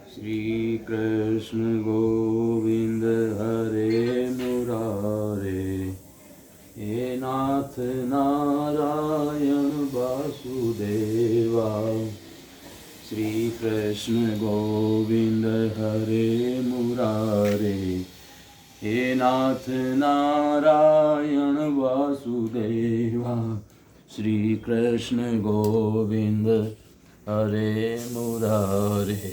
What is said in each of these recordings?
श्री कृष्ण गोविंद हरे मुरारे, हे नाथ नारायण वासुदेवा। श्री कृष्ण गोविंद हरे मुरारे, हे नाथ नारायण वासुदेवा। श्री कृष्ण गोविंद हरे मुरारे,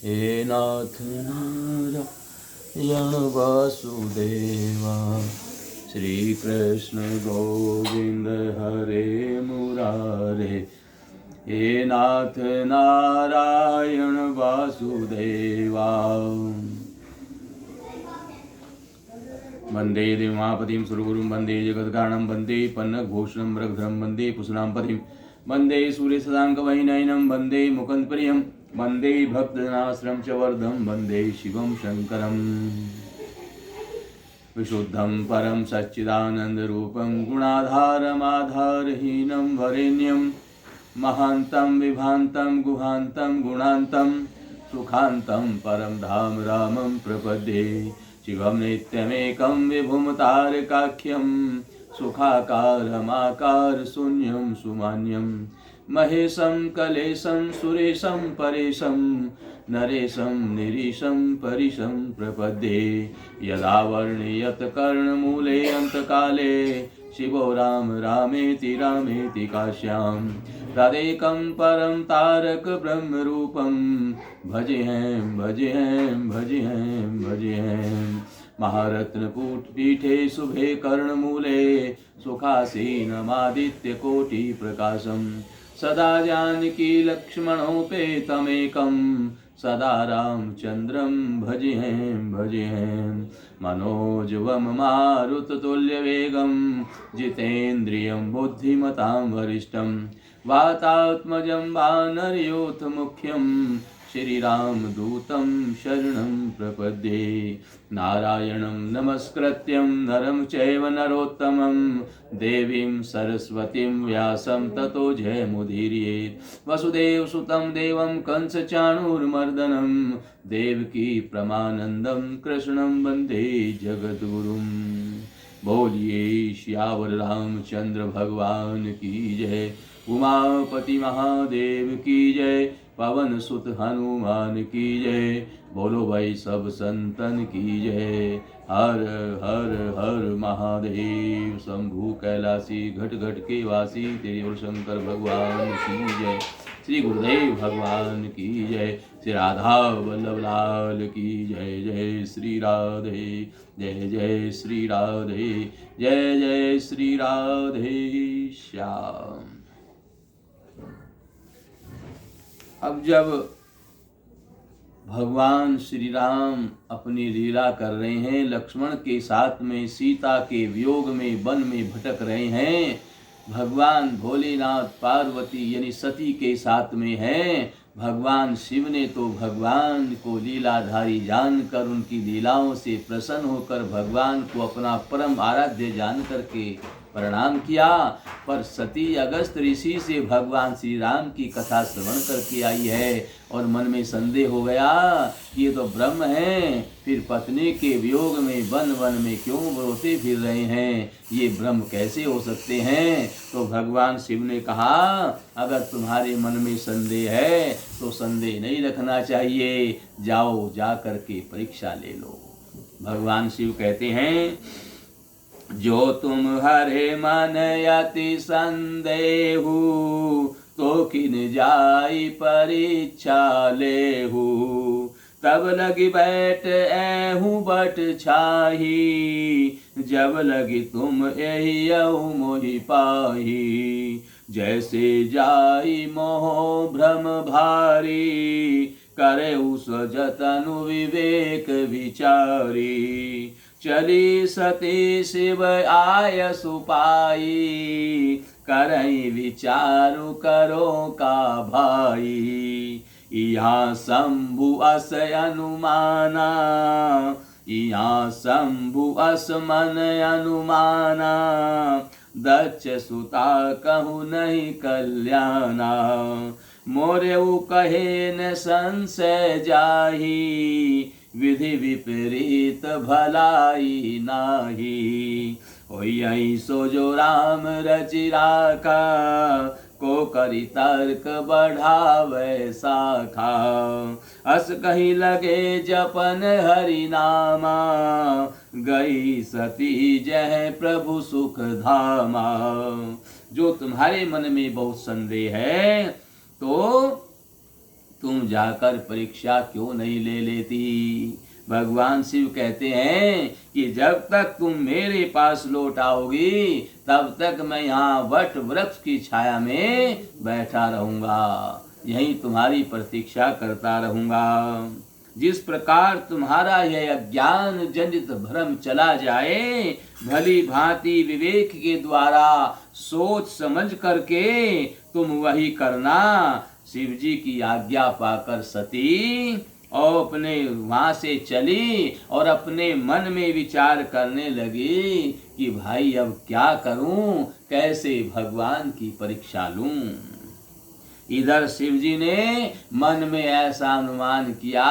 हे नाथ नारायण वासुदेवा। श्री कृष्ण गोविंद हरे मुरारे, हे नाथ नारायण वासुदेवा। वंदे देवापतिं सुरगुरुं वंदे जगत्कारणं वंदे पन्नघोषणं मृगधरं वंदे पुष्णां पतिं वंदे सूर्यसदाङ्कवैनयनं वंदे मुकुन्दप्रियं वंदे भक्तजनाश्रयं च वर्धं वंदे शिवं शङ्करम्। विशुद्धं परं सच्चिदानन्दरूपं गुणाधारमाधारहीनं वरेण्यं महान्तं विभान्तं गुहान्तं गुणान्तं सुखान्तं परं धाम रामं प्रपद्ये। शिवं नित्यमेकं विभुं तारकाख्यं सुखाकारमाकार शून्यं सुमान्यं महेशं कलेशं सुरेशं परेशं नरेशं निरीशं परेशं प्रपद्ये। यदा वर्णयत कर्णमूले अन्तकाले शिवो राम रामेति रामेति काश्यां तदेकं परं तारक ब्रह्मरूपं भजेहं भजेहं भजेहं भजेहं। महारत्नपीठे शुभे कर्णमूले सुखासीनमादित्यकोटिप्रकाशं सदा जानकी लक्ष्मणोपेतमेकं सदा रामचन्द्रं भजेहं भजेहं। मनोजवं मारुततुल्यवेगं जितेन्द्रियं बुद्धिमतां वरिष्ठं वातात्मजं वानरयूथमुख्यं श्रीरामदूतं शरणं प्रपद्ये। नारायणं नमस्कृत्यं नरं चैव नरोत्तमं देवीं सरस्वतीं व्यासं ततो जयमुदीरयेत्। वसुदेवसुतं देवं कंसचाणूरमर्दनं देवकी परमानन्दं कृष्णं वन्दे जगद्गुरुं। बोलिए श्यावर रामचंद्र भगवान की जय, उमापति महादेव की जय, पवन सुत हनुमान की जय। बोलो भाई सब संतन की जय। हर हर हर महादेव। शंभु कैलासी घट घट के वासी तेरे और शंकर भगवान की जय। श्री गुरुदेव भगवान की जय। श्री राधा वल्लभ लाल की जय। जय श्री राधे, जय जय श्री राधे, जय जय श्री राधे श्याम। अब जब भगवान श्री राम अपनी लीला कर रहे हैं, लक्ष्मण के साथ में सीता के वियोग में वन में भटक रहे हैं, भगवान भोलेनाथ पार्वती यानी सती के साथ में हैं। भगवान शिव ने तो भगवान को लीलाधारी जानकर उनकी लीलाओं से प्रसन्न होकर भगवान को अपना परम आराध्य जान करके प्रणाम किया। पर सती अगस्त ऋषि से भगवान श्री राम की कथा श्रवण करके आई है और मन में संदेह हो गया, ये तो ब्रह्म हैं, फिर पत्नी के वियोग में वन वन में क्यों रोते फिर रहे हैं, ये ब्रह्म कैसे हो सकते हैं। तो भगवान शिव ने कहा, अगर तुम्हारे मन में संदेह है तो संदेह नहीं रखना चाहिए, जाओ जा करके परीक्षा ले लो। भगवान शिव कहते हैं, जो तुम हरे मन अति संदेहु तो किन जाई परीक्षा लेहु। तब लगी बैठ ऐहू बट छाही, जब लगी तुम यही मोहि पाही। जैसे जाई मोह भ्रम भारी, करे उस जतनु विवेक विचारी। चली सती शिव आय सुपाई, करई विचारु करो का भाई। यहाँ शंभु अस अनुमाना, यहाँ शंभु अस मन अनुमाना। दक्ष सुता कहु नहीं कल्याणा, मोरेऊ कहे न संशय जाही, विधि विपरीत भलाई नाही। होई सो जो राम रचि राखा, को करि तर्क बढ़ावे साखा। अस कही लगे जपन हरि नामा, गई सती जय प्रभु सुख धामा। जो तुम्हारे मन में बहुत संदेह है तो तुम जाकर परीक्षा क्यों नहीं ले लेती। भगवान शिव कहते हैं कि जब तक तुम मेरे पास लौट आओगी तब तक मैं यहाँ वट वृक्ष की छाया में बैठा रहूंगा, यहीं तुम्हारी प्रतीक्षा करता रहूंगा। जिस प्रकार तुम्हारा यह अज्ञान जनित भ्रम चला जाए, भली भांति विवेक के द्वारा सोच समझ करके तुम वही करना। शिव जी की आज्ञा पाकर सती और अपने वहां से चली और अपने मन में विचार करने लगी कि भाई अब क्या करूं, कैसे भगवान की परीक्षा लूं। इधर शिव जी ने मन में ऐसा अनुमान किया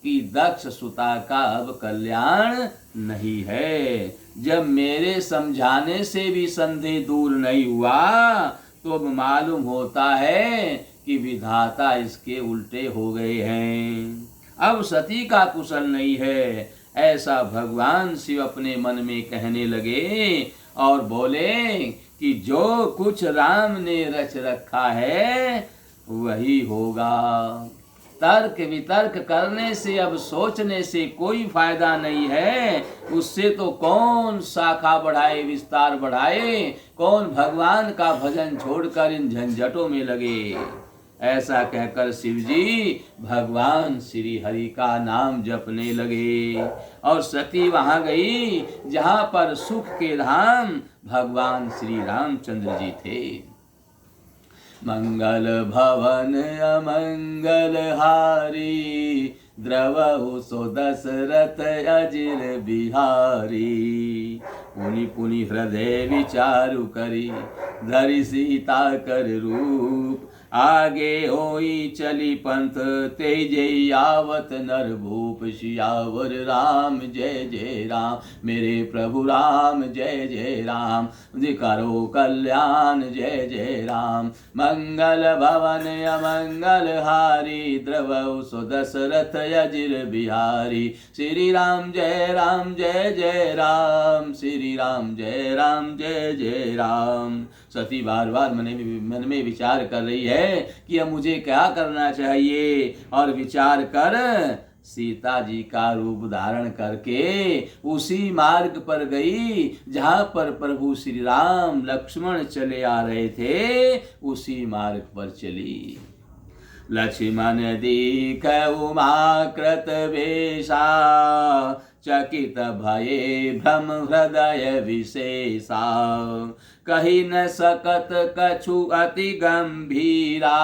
कि दक्ष सुता का अब कल्याण नहीं है। जब मेरे समझाने से भी संदेह दूर नहीं हुआ तो अब मालूम होता है कि विधाता इसके उल्टे हो गए हैं, अब सती का कुशल नहीं है। ऐसा भगवान शिव अपने मन में कहने लगे और बोले कि जो कुछ राम ने रच रखा है वही होगा। तर्क वितर्क करने से, अब सोचने से कोई फायदा नहीं है। उससे तो कौन शाखा बढ़ाए, विस्तार बढ़ाए, कौन भगवान का भजन छोड़कर इन झंझटों में लगे। ऐसा कहकर शिव जी भगवान श्री हरि का नाम जपने लगे और सती वहां गई जहां पर सुख के धाम भगवान श्री रामचंद्र जी थे। मंगल भवन अमंगल हारी, द्रवहु सो दशरथ अजिर बिहारी। पुनि पुनि हृदय विचारु करी, धरि सीता कर रूप। आगे होई चली पंथ, तेजे आवत नर भूप। सियावर राम जय जय राम, मेरे प्रभु राम जय जय राम। करो कल्याण जय जय राम। मंगल भवन अमंगल हारी, द्रवहु सो दशरथ अजिर बिहारी। श्री राम जय जय राम, श्री राम जय जय राम। सती बार बार मन में विचार कर रही है कि अब मुझे क्या करना चाहिए, और विचार कर सीता जी का रूप धारण करके उसी मार्ग पर गई जहां पर प्रभु श्री राम लक्ष्मण चले आ रहे थे, उसी मार्ग पर चली। लक्ष्मण दीख उमाकृत वेशा, चकित भये भ्रम हृदय विशेषा। कही न सकत कछु अति गंभीरा,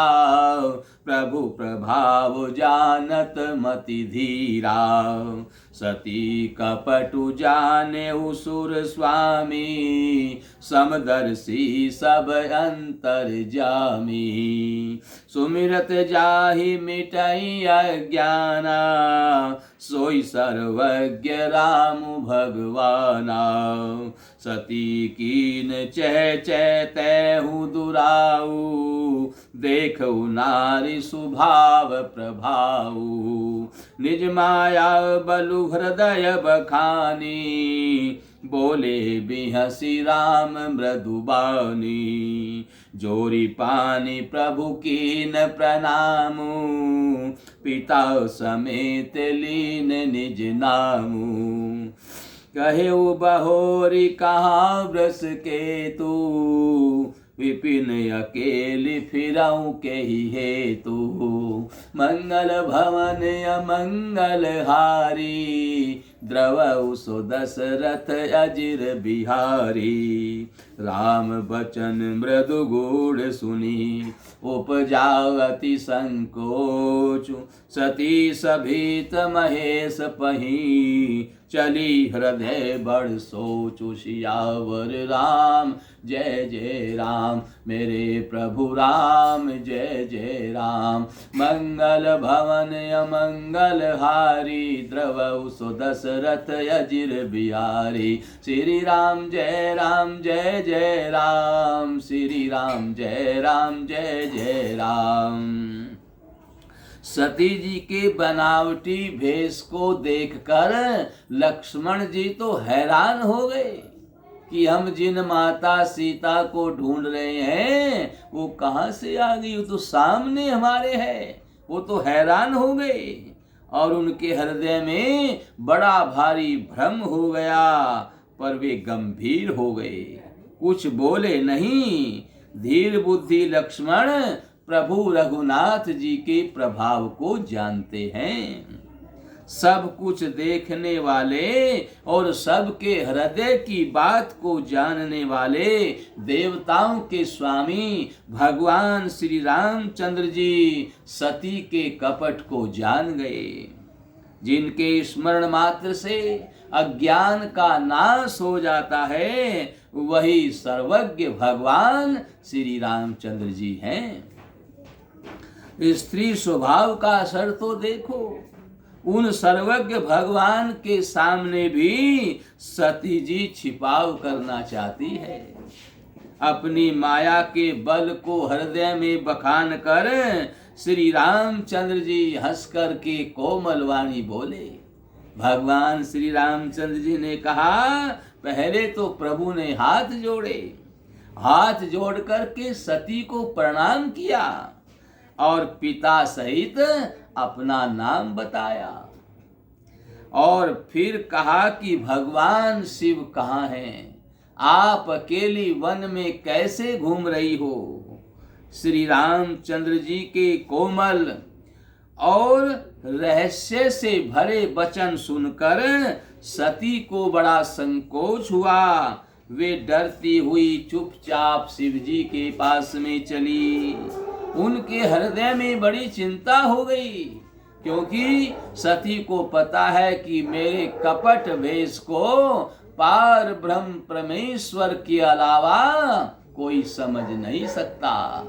प्रभु प्रभाव जानत मति धीरा। सती कपटु जाने सुर स्वामी, समदर्शी सब अंतर जामी। सुमिरत जाहि मिटई अज्ञाना, सोई सर्वज्ञ राम भगवाना। सती कीन चह चह तैहु दुराऊ, देखु नारी स्वभाव प्रभाऊ। निज माया बलु हृदय बखानी, बोले बिहसी राम मृदुबानी। जोरी पानी प्रभु कीन प्रणामु, पिता समेत लीन निज नामु। कहे बहोरी कहाँ वृष के तू, विपिन अकेली फिरऊं के ही हेतु। मंगल भवन अमंगल हारी, द्रवहु सो दशरथ अजिर बिहारी। राम बचन मृदु गूढ़ सुनी, उपजा अति संकोच, सती सभीत महेश पही, चली हृदय बड़ सोचु, सियावर राम जय जय राम, मेरे प्रभु राम जय जय राम। मंगल भवन अमंगल हारी, द्रवहु सो दशरथ अजिर बिहारी। श्री राम जय जय राम, श्री राम जय जय राम। सती जी के बनावटी भेष को देखकर लक्ष्मण जी तो हैरान हो गए कि हम जिन माता सीता को ढूंढ रहे हैं वो कहाँ से आ गई, वो तो सामने हमारे है। वो तो हैरान हो गए और उनके हृदय में बड़ा भारी भ्रम हो गया, पर वे गंभीर हो गए, कुछ बोले नहीं। धीर बुद्धि लक्ष्मण प्रभु रघुनाथ जी के प्रभाव को जानते हैं। सब कुछ देखने वाले और सबके हृदय की बात को जानने वाले देवताओं के स्वामी भगवान श्री रामचंद्र जी सती के कपट को जान गए। जिनके स्मरण मात्र से अज्ञान का नाश हो जाता है, वही सर्वज्ञ भगवान श्री रामचंद्र जी हैं। स्त्री स्वभाव का असर तो देखो, उन सर्वज्ञ भगवान के सामने भी सती जी छिपाव करना चाहती है। अपनी माया के बल को हृदय में बखान कर श्री रामचंद्र जी हंस कर के कोमल वाणी बोले। भगवान श्री रामचंद्र जी ने कहा, पहले तो प्रभु ने हाथ जोड़े, हाथ जोड़ करके सती को प्रणाम किया और पिता सहित अपना नाम बताया और फिर कहा कि भगवान शिव कहाँ हैं, आप अकेली वन में कैसे घूम रही हो। श्री रामचंद्र जी के कोमल और रहस्य से भरे वचन सुनकर सती को बड़ा संकोच हुआ। वे डरती हुई चुपचाप शिव जी के पास में चली। उनके हृदय में बड़ी चिंता हो गई, क्योंकि सती को पता है कि मेरे कपट वेश को पार ब्रह्म परमेश्वर के अलावा कोई समझ नहीं सकता,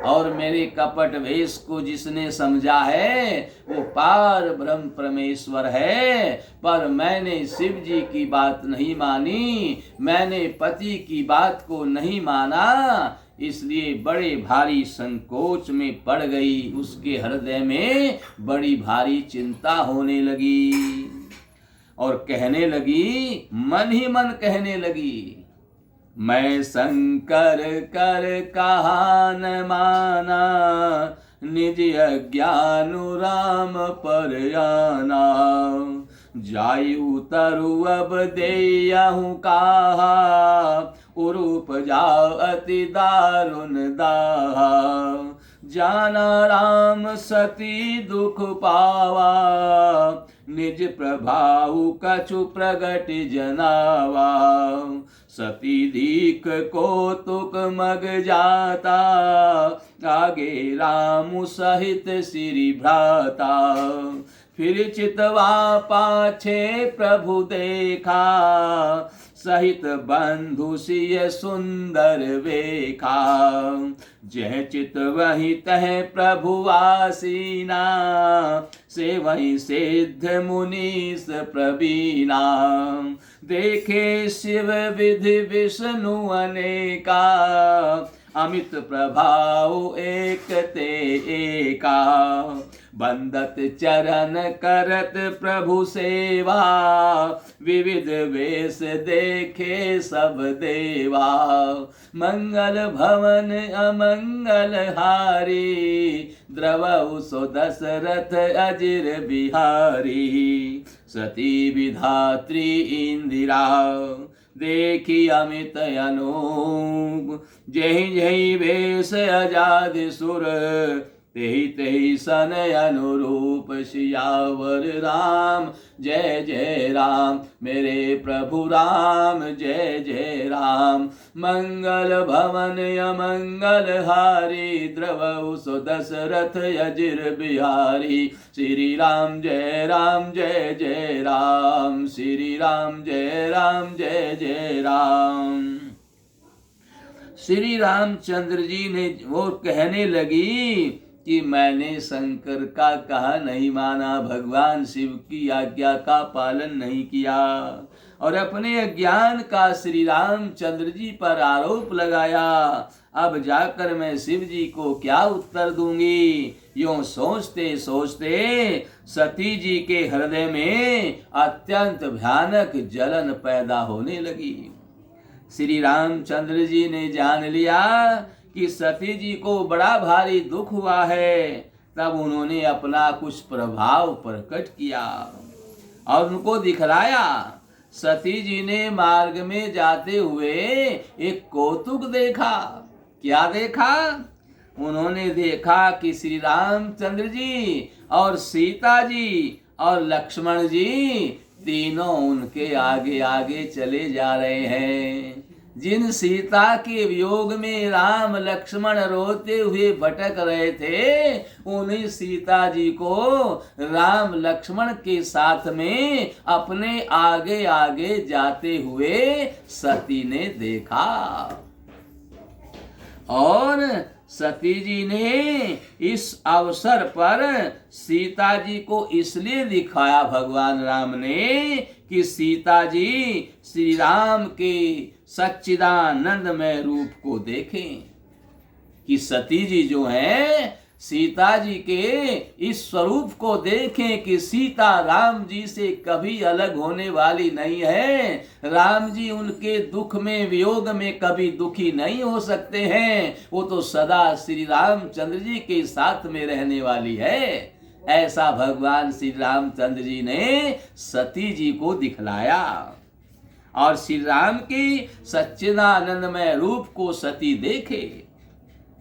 और मेरे कपट वेश को जिसने समझा है वो पार ब्रह्म परमेश्वर है। पर मैंने शिव जी की बात नहीं मानी, मैंने पति की बात को नहीं माना, इसलिए बड़े भारी संकोच में पड़ गई। उसके हृदय में बड़ी भारी चिंता होने लगी और कहने लगी, मन ही मन कहने लगी, मैं शंकर कर कहा न माना, निज अज्ञानु राम पर आना। जायु तरु अब देयहु कहा, उरूप जा अति दारुण दाहा। जाना राम सती दुख पावा, निज प्रभाव कछु प्रगट जनावा। सती दीख कौतुक मग जाता, आगे राम सहित श्री भ्राता। फिर चितवा पाछे प्रभु देखा, सहित बंधु सिय सुंदर वेखा। जह चित वही तह प्रभु आसीना, से वही सिद्ध मुनीस प्रवीणा। देखे शिव विधि विष्णु अनेका, अमित प्रभाव एक ते एका। बंदत चरण करत प्रभु सेवा, विविध वेश देखे सब देवा। मंगल भवन अमंगल हारी, द्रवहु सो दशरथ अजिर बिहारी। सती विधात्री इंदिरा, देखी अमित अनूप। जय जय वेश अजाद सुर, तेहि तेहि सन अनुरूप सियावर राम। जय जय राम मेरे प्रभु राम, जय जय राम। मंगल भवन अमंगल हारी, द्रवहु सो दशरथ अजिर बिहारी। श्री राम जय राम, जय जय राम। श्री राम जय राम, जय जय राम। श्री रामचंद्र जी ने वो कहने लगी कि मैंने शंकर का कहा नहीं माना, भगवान शिव की आज्ञा का पालन नहीं किया और अपने अज्ञान का श्री रामचंद्र जी पर आरोप लगाया। अब जाकर मैं शिव जी को क्या उत्तर दूंगी। यूं सोचते सोचते सती जी के हृदय में अत्यंत भयानक जलन पैदा होने लगी। श्री रामचंद्र जी ने जान लिया कि सती जी को बड़ा भारी दुख हुआ है। तब उन्होंने अपना कुछ प्रभाव प्रकट किया और उनको दिखलाया। सती जी ने मार्ग में जाते हुए एक कौतुक देखा। क्या देखा? उन्होंने देखा कि श्री रामचंद्र जी और सीता जी और लक्ष्मण जी तीनों उनके आगे आगे चले जा रहे हैं। जिन सीता के वियोग में राम लक्ष्मण रोते हुए भटक रहे थे, उन्हीं सीता जी को राम लक्ष्मण के साथ में अपने आगे आगे जाते हुए सती ने देखा। और सती जी ने इस अवसर पर सीता जी को इसलिए दिखाया भगवान राम ने कि सीता जी श्री राम के सच्चिदानंदमय रूप को देखें। कि सती जी जो है सीता जी के इस स्वरूप को देखें कि सीता राम जी से कभी अलग होने वाली नहीं है। राम जी उनके दुख में वियोग में कभी दुखी नहीं हो सकते हैं। वो तो सदा श्री रामचंद्र जी के साथ में रहने वाली है। ऐसा भगवान श्री रामचंद्र जी ने सती जी को दिखलाया और श्री राम की सच्चिदानंदमय रूप को सती देखे।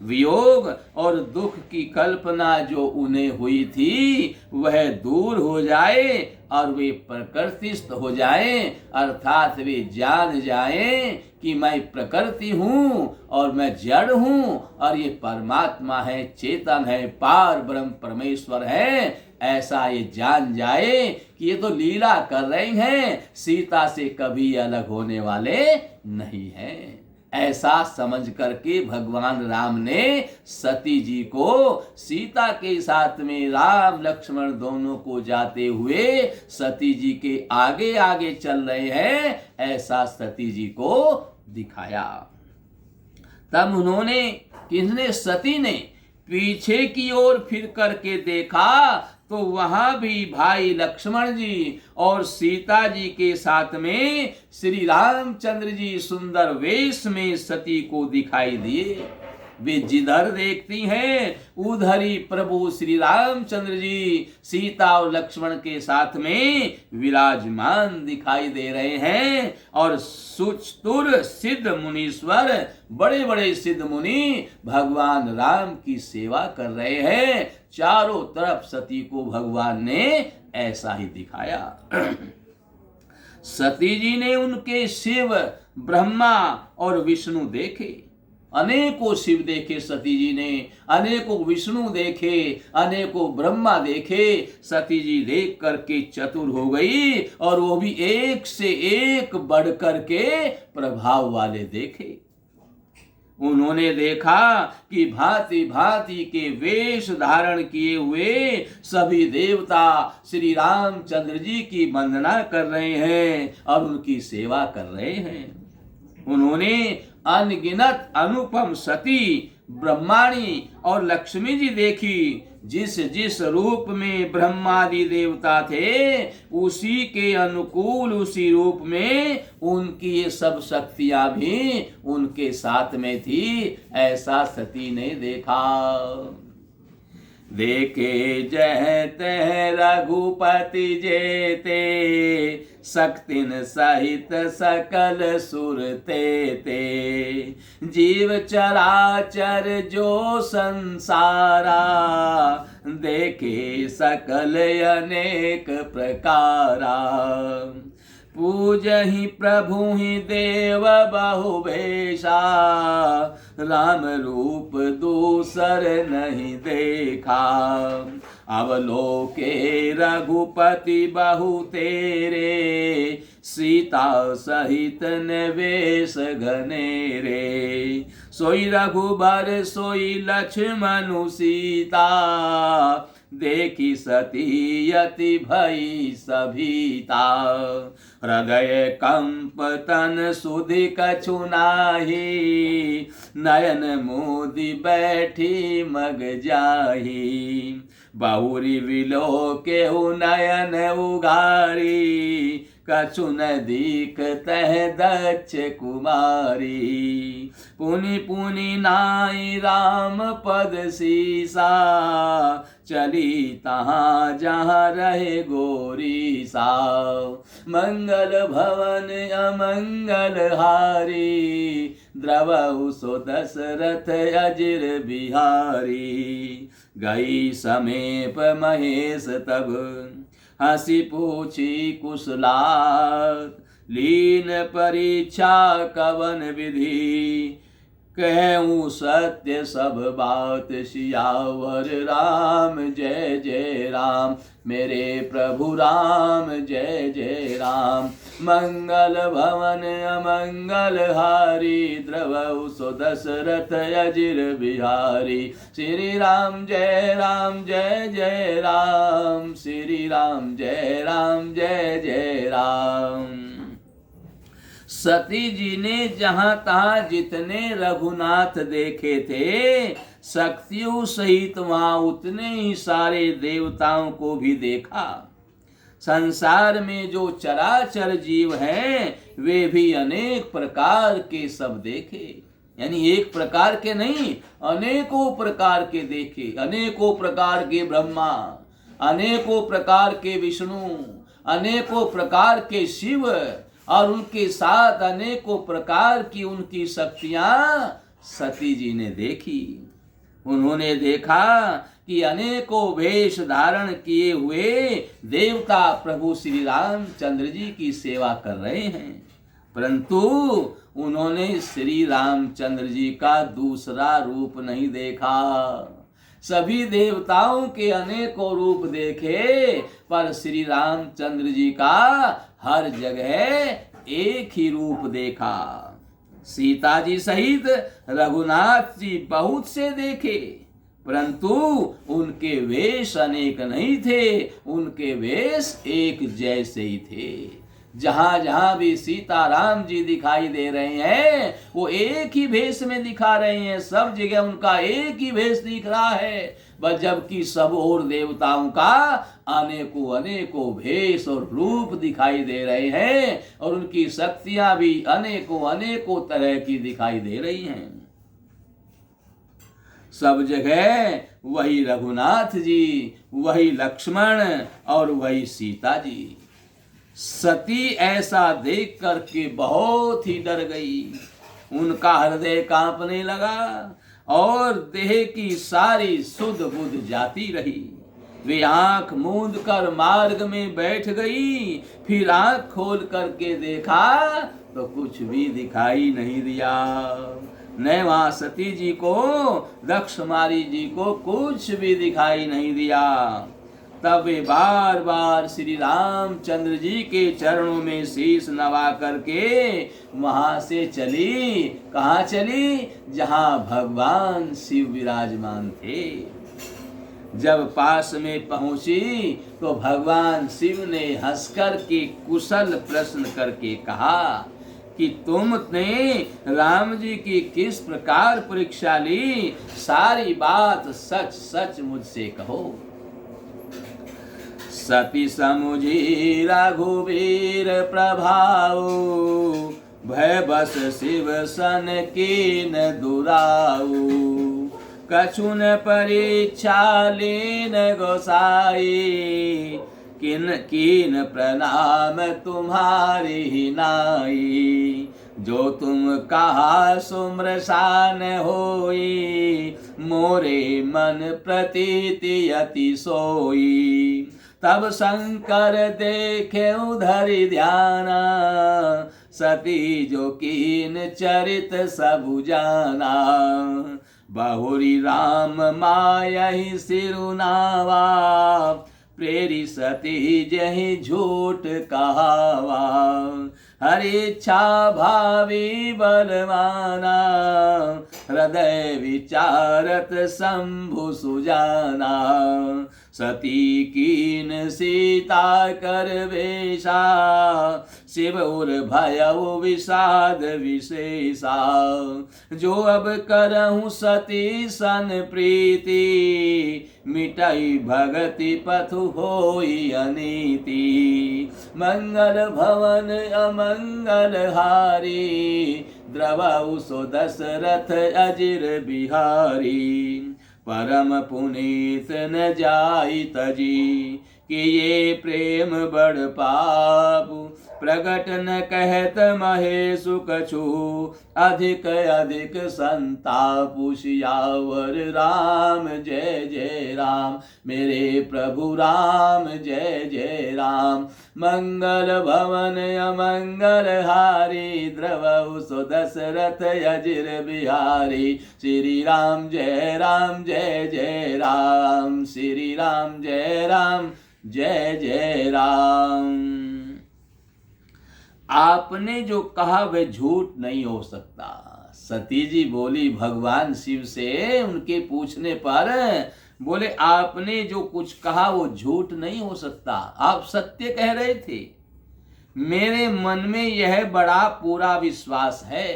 वियोग और दुख की कल्पना जो उन्हें हुई थी वह दूर हो जाए और वे प्रकृतिस्थ हो जाएं, अर्थात वे जान जाएं कि मैं प्रकृति हूँ और मैं जड़ हूँ और ये परमात्मा है, चेतन है, पार ब्रह्म परमेश्वर है। ऐसा ये जान जाए कि ये तो लीला कर रहे हैं, सीता से कभी अलग होने वाले नहीं हैं। ऐसा समझ करके भगवान राम ने सती जी को सीता के साथ में राम लक्ष्मण दोनों को जाते हुए सती जी के आगे आगे चल रहे हैं, ऐसा सती जी को दिखाया। तब उन्होंने, किसने, सती ने पीछे की ओर फिर करके देखा तो वहां भी भाई लक्ष्मण जी और सीता जी के साथ में श्री रामचंद्र जी सुंदर वेश में सती को दिखाई दिए। वे जिधर देखती हैं उधर ही प्रभु श्री रामचंद्र जी सीता और लक्ष्मण के साथ में विराजमान दिखाई दे रहे हैं। और सुचतुर सिद्ध मुनीश्वर, बड़े बड़े सिद्ध मुनि भगवान राम की सेवा कर रहे हैं। चारों तरफ सती को भगवान ने ऐसा ही दिखाया। सती जी ने उनके शिव, ब्रह्मा और विष्णु देखे। अनेकों शिव देखे सती जी ने, अनेकों विष्णु देखे, अनेकों ब्रह्मा देखे। सती जी देख करके चतुर हो गई और वो भी एक से एक बढ़ करके प्रभाव वाले देखे। उन्होंने देखा कि भांति भांति के वेश धारण किए हुए सभी देवता श्री रामचंद्र जी की वंदना कर रहे हैं और उनकी सेवा कर रहे हैं। उन्होंने अनगिनत अनुपम सती, ब्रह्माणी और लक्ष्मी जी देखी। जिस जिस रूप में ब्रह्मादि देवता थे उसी के अनुकूल, उसी रूप में उनकी ये सब शक्तियां भी उनके साथ में थी। ऐसा सती ने देखा। देखे जह तह रघुपति जेते, शक्तिन सहित सकल सुर ते। जीव चराचर जो संसारा, देखे सकल अनेक प्रकारा। पूजहि प्रभु ही देव बहु भेषा, राम रूप दूसर नहीं देखा। अवलोके रघुपति बहु तेरे, सीता सहित निवेश घनेरे। सोई रघुबर सोई लक्ष्मण सीता, देखी सती यति भई सभीता। हृदय कंप तन सुधि कछु नाही, नयन मोदी बैठी मग जाही। बहुरी विलोके नयन उगारी, कछु न दीखतह दक्ष कुमारी। पुनि पुनि नाई राम पद सीसा, चली तहाँ जहाँ रहे गोरी सा। मंगल भवन अमंगल हारी, द्रवहु सो दशरथ अजिर बिहारी। गई समीप महेश तब, हंसी पूछी कुशलात। लीन परीक्षा कवन विधि, कहूँ सत्य सब बात। सियावर राम जय जय राम, मेरे प्रभु राम जय जय राम। मंगल भवन अमंगल हारी, द्रवहु सो दशरथ अजिर बिहारी। श्री राम जय जय राम, श्री राम जय जय राम। सती जी ने जहां तहां जितने रघुनाथ देखे थे, शक्तियों सहित वहां उतने ही सारे देवताओं को भी देखा। संसार में जो चराचर जीव हैं, वे भी अनेक प्रकार के सब देखे। यानी एक प्रकार के नहीं, अनेकों प्रकार के देखे। अनेकों प्रकार के ब्रह्मा, अनेकों प्रकार के विष्णु, अनेकों प्रकार के शिव, और उनके साथ अनेकों प्रकार की उनकी शक्तियां सती जी ने देखी। उन्होंने देखा कि अनेकों वेश धारण किए हुए देवता प्रभु श्री रामचंद्र जी की सेवा कर रहे हैं, परंतु उन्होंने श्री रामचंद्र जी का दूसरा रूप नहीं देखा। सभी देवताओं के अनेकों रूप देखे, पर श्री रामचंद्र जी का हर जगह एक ही रूप देखा। सीता जी सहित रघुनाथ जी बहुत से देखे, परंतु उनके वेश अनेक नहीं थे, उनके वेश एक जैसे ही थे। जहां जहां भी सीता राम जी दिखाई दे रहे हैं, वो एक ही भेष में दिखा रहे हैं। सब जगह उनका एक ही भेष दिख रहा है, बस जबकि सब और देवताओं का अनेकों अनेकों भेष और रूप दिखाई दे रहे हैं, और उनकी शक्तियां भी अनेकों अनेकों तरह की दिखाई दे रही हैं। सब जगह वही रघुनाथ जी, वही लक्ष्मण और वही सीता जी। सती ऐसा देख करके बहुत ही डर गई। उनका हृदय कांपने लगा और देह की सारी सुध बुध जाती रही। वे आंख मूंद कर मार्ग में बैठ गई, फिर आंख खोल करके देखा तो कुछ भी दिखाई नहीं दिया। न वहां सती जी को, दक्षमारी जी को कुछ भी दिखाई नहीं दिया। तब वे बार बार श्री रामचंद्र जी के चरणों में शीश नवा करके वहां से चली। कहाँ चली? जहां भगवान शिव विराजमान थे। जब पास में पहुंची तो भगवान शिव ने हंसकर के कुशल प्रश्न करके कहा कि तुमने राम जी की किस प्रकार परीक्षा ली, सारी बात सच सच मुझसे कहो। सती समुझी रघुवीर प्रभाव, भय बस शिव सन कीन दुराऊ। कछुन परीक्षा लेन गोसाई, किन किन प्रणाम तुम्हारी नाई। जो तुम कहा सुम्रसान होई, मोरे मन प्रतीति अति सोई। तब शंकर देखे उधर ध्याना, सती जो कीन चरित सबु जाना। बहुरी राम मायहि सिरुनावा, प्रेरी सती जहि झूठ कहावा। हरि इच्छा भावी बलवाना, हृदय विचारत शंभु सुजाना। सती कीन सीता कर वेशा, शिव उर भयउ विषाद विशेषा। जो अब करहूँ सती सन प्रीति, मिटाई भगति पथु होई अनीति। मंगल भवन अमंगल हारी, द्रवउ सो दशरथ अजिर बिहारी। परम पुनीत न जाई तजी, कि ये प्रेम बड़ पाप। प्रगट न कहत महेशु कछु, अधिक अधिक संतापु। सियावर राम जय जय राम, मेरे प्रभु राम जय जय राम। मंगल भवन अमंगल हारी, द्रवउ सो दशरथ अजिर बिहारी। श्री राम जय जय राम, श्री राम जय जय राम। आपने जो कहा वह झूठ नहीं हो सकता। सती जी बोली भगवान शिव से, उनके पूछने पर बोले आपने जो कुछ कहा वो झूठ नहीं हो सकता, आप सत्य कह रहे थे। मेरे मन में यह बड़ा पूरा विश्वास है।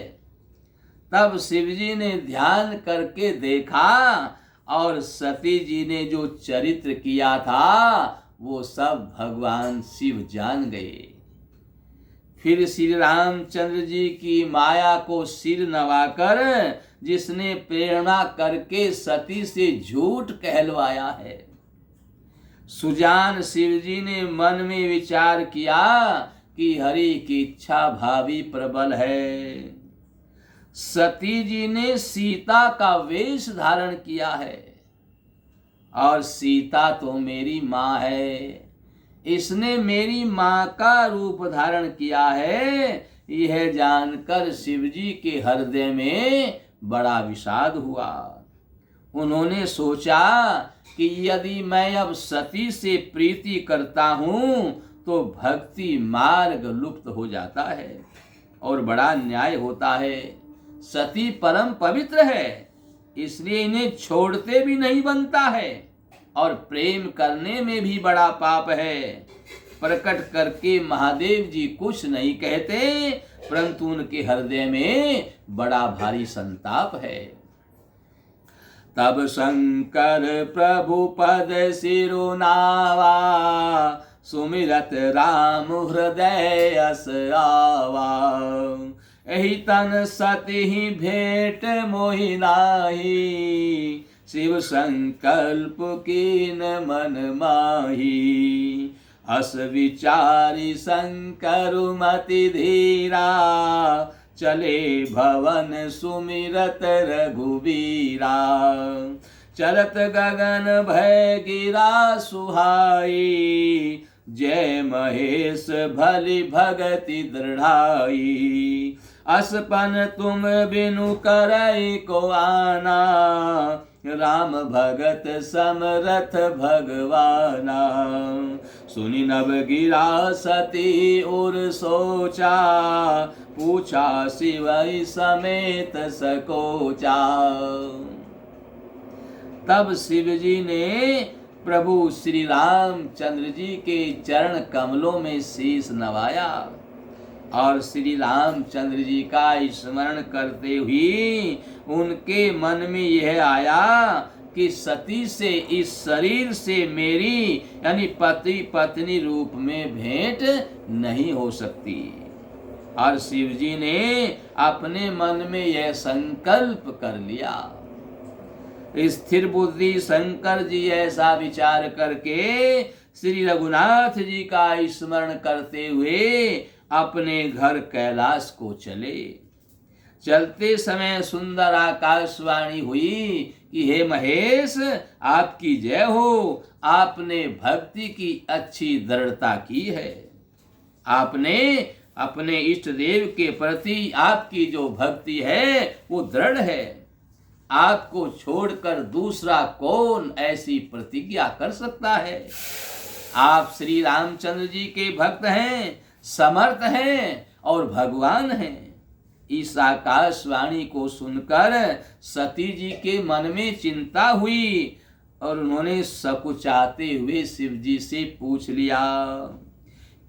तब शिव जी ने ध्यान करके देखा और सती जी ने जो चरित्र किया था वो सब भगवान शिव जान गए। फिर श्री रामचंद्र जी की माया को सिर नवाकर जिसने प्रेरणा करके सती से झूठ कहलवाया है, सुजान शिव जी ने मन में विचार किया कि हरि की इच्छा भावी प्रबल है। सती जी ने सीता का वेश धारण किया है और सीता तो मेरी माँ है, इसने मेरी माँ का रूप धारण किया है। यह जानकर शिवजी के हृदय में बड़ा विषाद हुआ। उन्होंने सोचा कि यदि मैं अब सती से प्रीति करता हूँ तो भक्ति मार्ग लुप्त हो जाता है और बड़ा न्याय होता है। सती परम पवित्र है, इसलिए इन्हें छोड़ते भी नहीं बनता है और प्रेम करने में भी बड़ा पाप है। प्रकट करके महादेव जी कुछ नहीं कहते, परंतु उनके हृदय में बड़ा भारी संताप है। तब शंकर प्रभु पद सिरुनावा, सुमिरत राम हृदय अस आवा। एहि तन सति भेंट मोहि नाहि, शिव संकल्प कीन मन माही। अस विचारी शंकर मति धीरा, चले भवन सुमिरत रघुबीरा। चलत गगन भय गिरा सुहाई, जय महेश भली भगति दृढ़ाई। असपन तुम बिनु करई को आना, राम भगत समरथ भगवाना। सुनि नभ गिरा सती और सोचा, पूछा शिवई समेत सकोचा। तब शिव जी ने प्रभु श्री रामचंद्र जी के चरण कमलों में शीश नवाया और श्री रामचंद्र जी का स्मरण करते हुए उनके मन में यह आया कि सती से, इस शरीर से मेरी यानी पति पत्नी रूप में भेंट नहीं हो सकती। और शिव जी ने अपने मन में यह संकल्प कर लिया। स्थिर बुद्धि शंकर जी ऐसा विचार करके श्री रघुनाथ जी का स्मरण करते हुए अपने घर कैलाश को चले। चलते समय सुंदर आकाशवाणी हुई कि हे महेश, आपकी जय हो, आपने भक्ति की अच्छी दृढ़ता की है। आपने अपने इष्ट देव के प्रति आपकी जो भक्ति है वो दृढ़ है। आपको छोड़कर दूसरा कौन ऐसी प्रतिज्ञा कर सकता है। आप श्री रामचंद्र जी के भक्त हैं, समर्थ हैं और भगवान हैं। इस आकाशवाणी को सुनकर सती जी के मन में चिंता हुई और उन्होंने सकुचाते हुए शिव जी से पूछ लिया,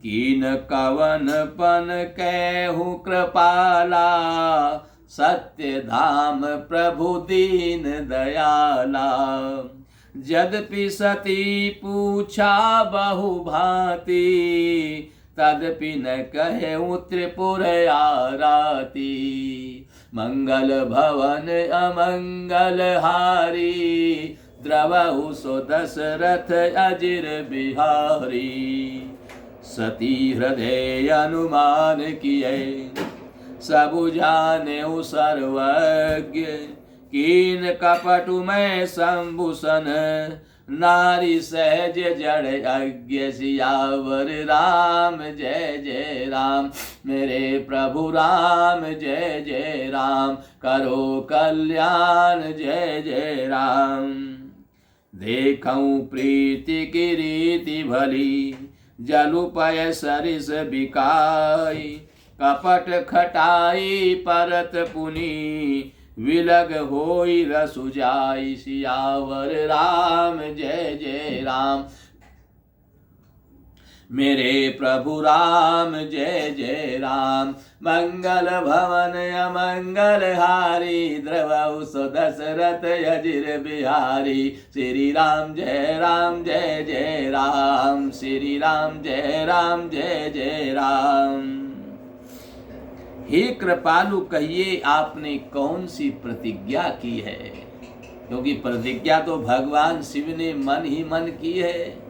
कीन कवन पन कहूँ कृपाला, सत्य धाम प्रभु दीन दयाला। यद्यपि सती पूछा बहु भांति, तदपि न कहे त्रिपुर आराती। मंगल भवन अमंगल हारी, द्रवहु सो दशरथ अजिर बिहारी। सती हृदय अनुमान किए, सबु जाने सर्वज्ञ। कीन कपटु में शंभुसन, नारी सहज जड़ अज्ञ। सियावर राम जय जय राम, मेरे प्रभु राम जय जय राम। करो कल्याण जय जय राम। देखऊं प्रीति की रीति भली, जलुपय सरिस बिकाई। कपट खटाई परत पुनी, विलग होई रसु जाई। सियावर राम जय जय राम, मेरे प्रभु राम जय जय राम। मंगल भवन अमंगल हारी, द्रवहु सो दशरथ अजिर बिहारी। श्री राम जय राम, श्री राम जय जय राम। हे कृपालु, कहिए आपने कौन सी प्रतिज्ञा की है? क्योंकि प्रतिज्ञा तो भगवान शिव ने मन ही मन की है।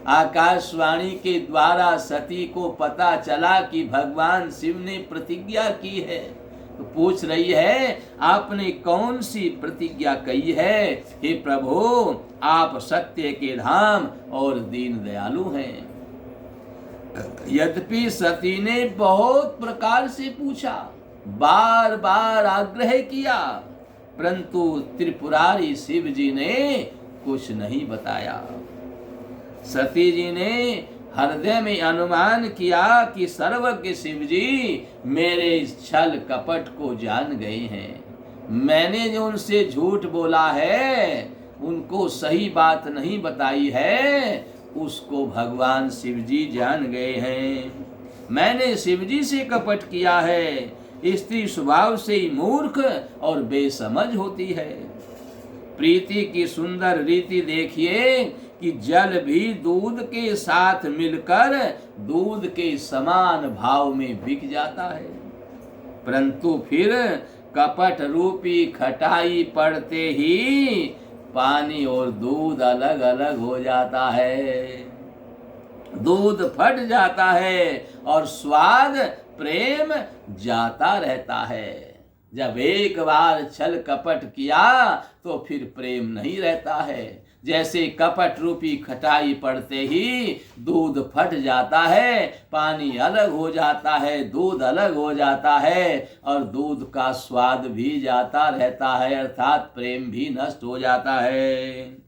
आकाशवाणी के द्वारा सती को पता चला कि भगवान शिव ने प्रतिज्ञा की है, तो पूछ रही है आपने कौन सी प्रतिज्ञा कही है? हे प्रभु, आप सत्य के धाम और दीन दयालु हैं। यद्यपि सती ने बहुत प्रकार से पूछा, बार बार आग्रह किया, परंतु त्रिपुरारी शिव जी ने कुछ नहीं बताया। सती जी ने हृदय में अनुमान किया कि सर्वज्ञ शिव जी मेरे छल कपट को जान गए हैं। मैंने जो उनसे झूठ बोला है, उनको सही बात नहीं बताई है, उसको भगवान शिव जी जान गए हैं। मैंने शिव जी से कपट किया है। स्त्री स्वभाव से ही मूर्ख और बेसमझ होती है। प्रीति की सुंदर रीति देखिए कि जल भी दूध के साथ मिलकर दूध के समान भाव में बिक जाता है, परंतु फिर कपट रूपी खटाई पड़ते ही पानी और दूध अलग अलग हो जाता है। दूध फट जाता है और स्वाद प्रेम जाता रहता है। जब एक बार छल कपट किया तो फिर प्रेम नहीं रहता है। जैसे कपट रूपी खटाई पड़ते ही दूध फट जाता है, पानी अलग हो जाता है, दूध अलग हो जाता है और दूध का स्वाद भी जाता रहता है, अर्थात प्रेम भी नष्ट हो जाता है।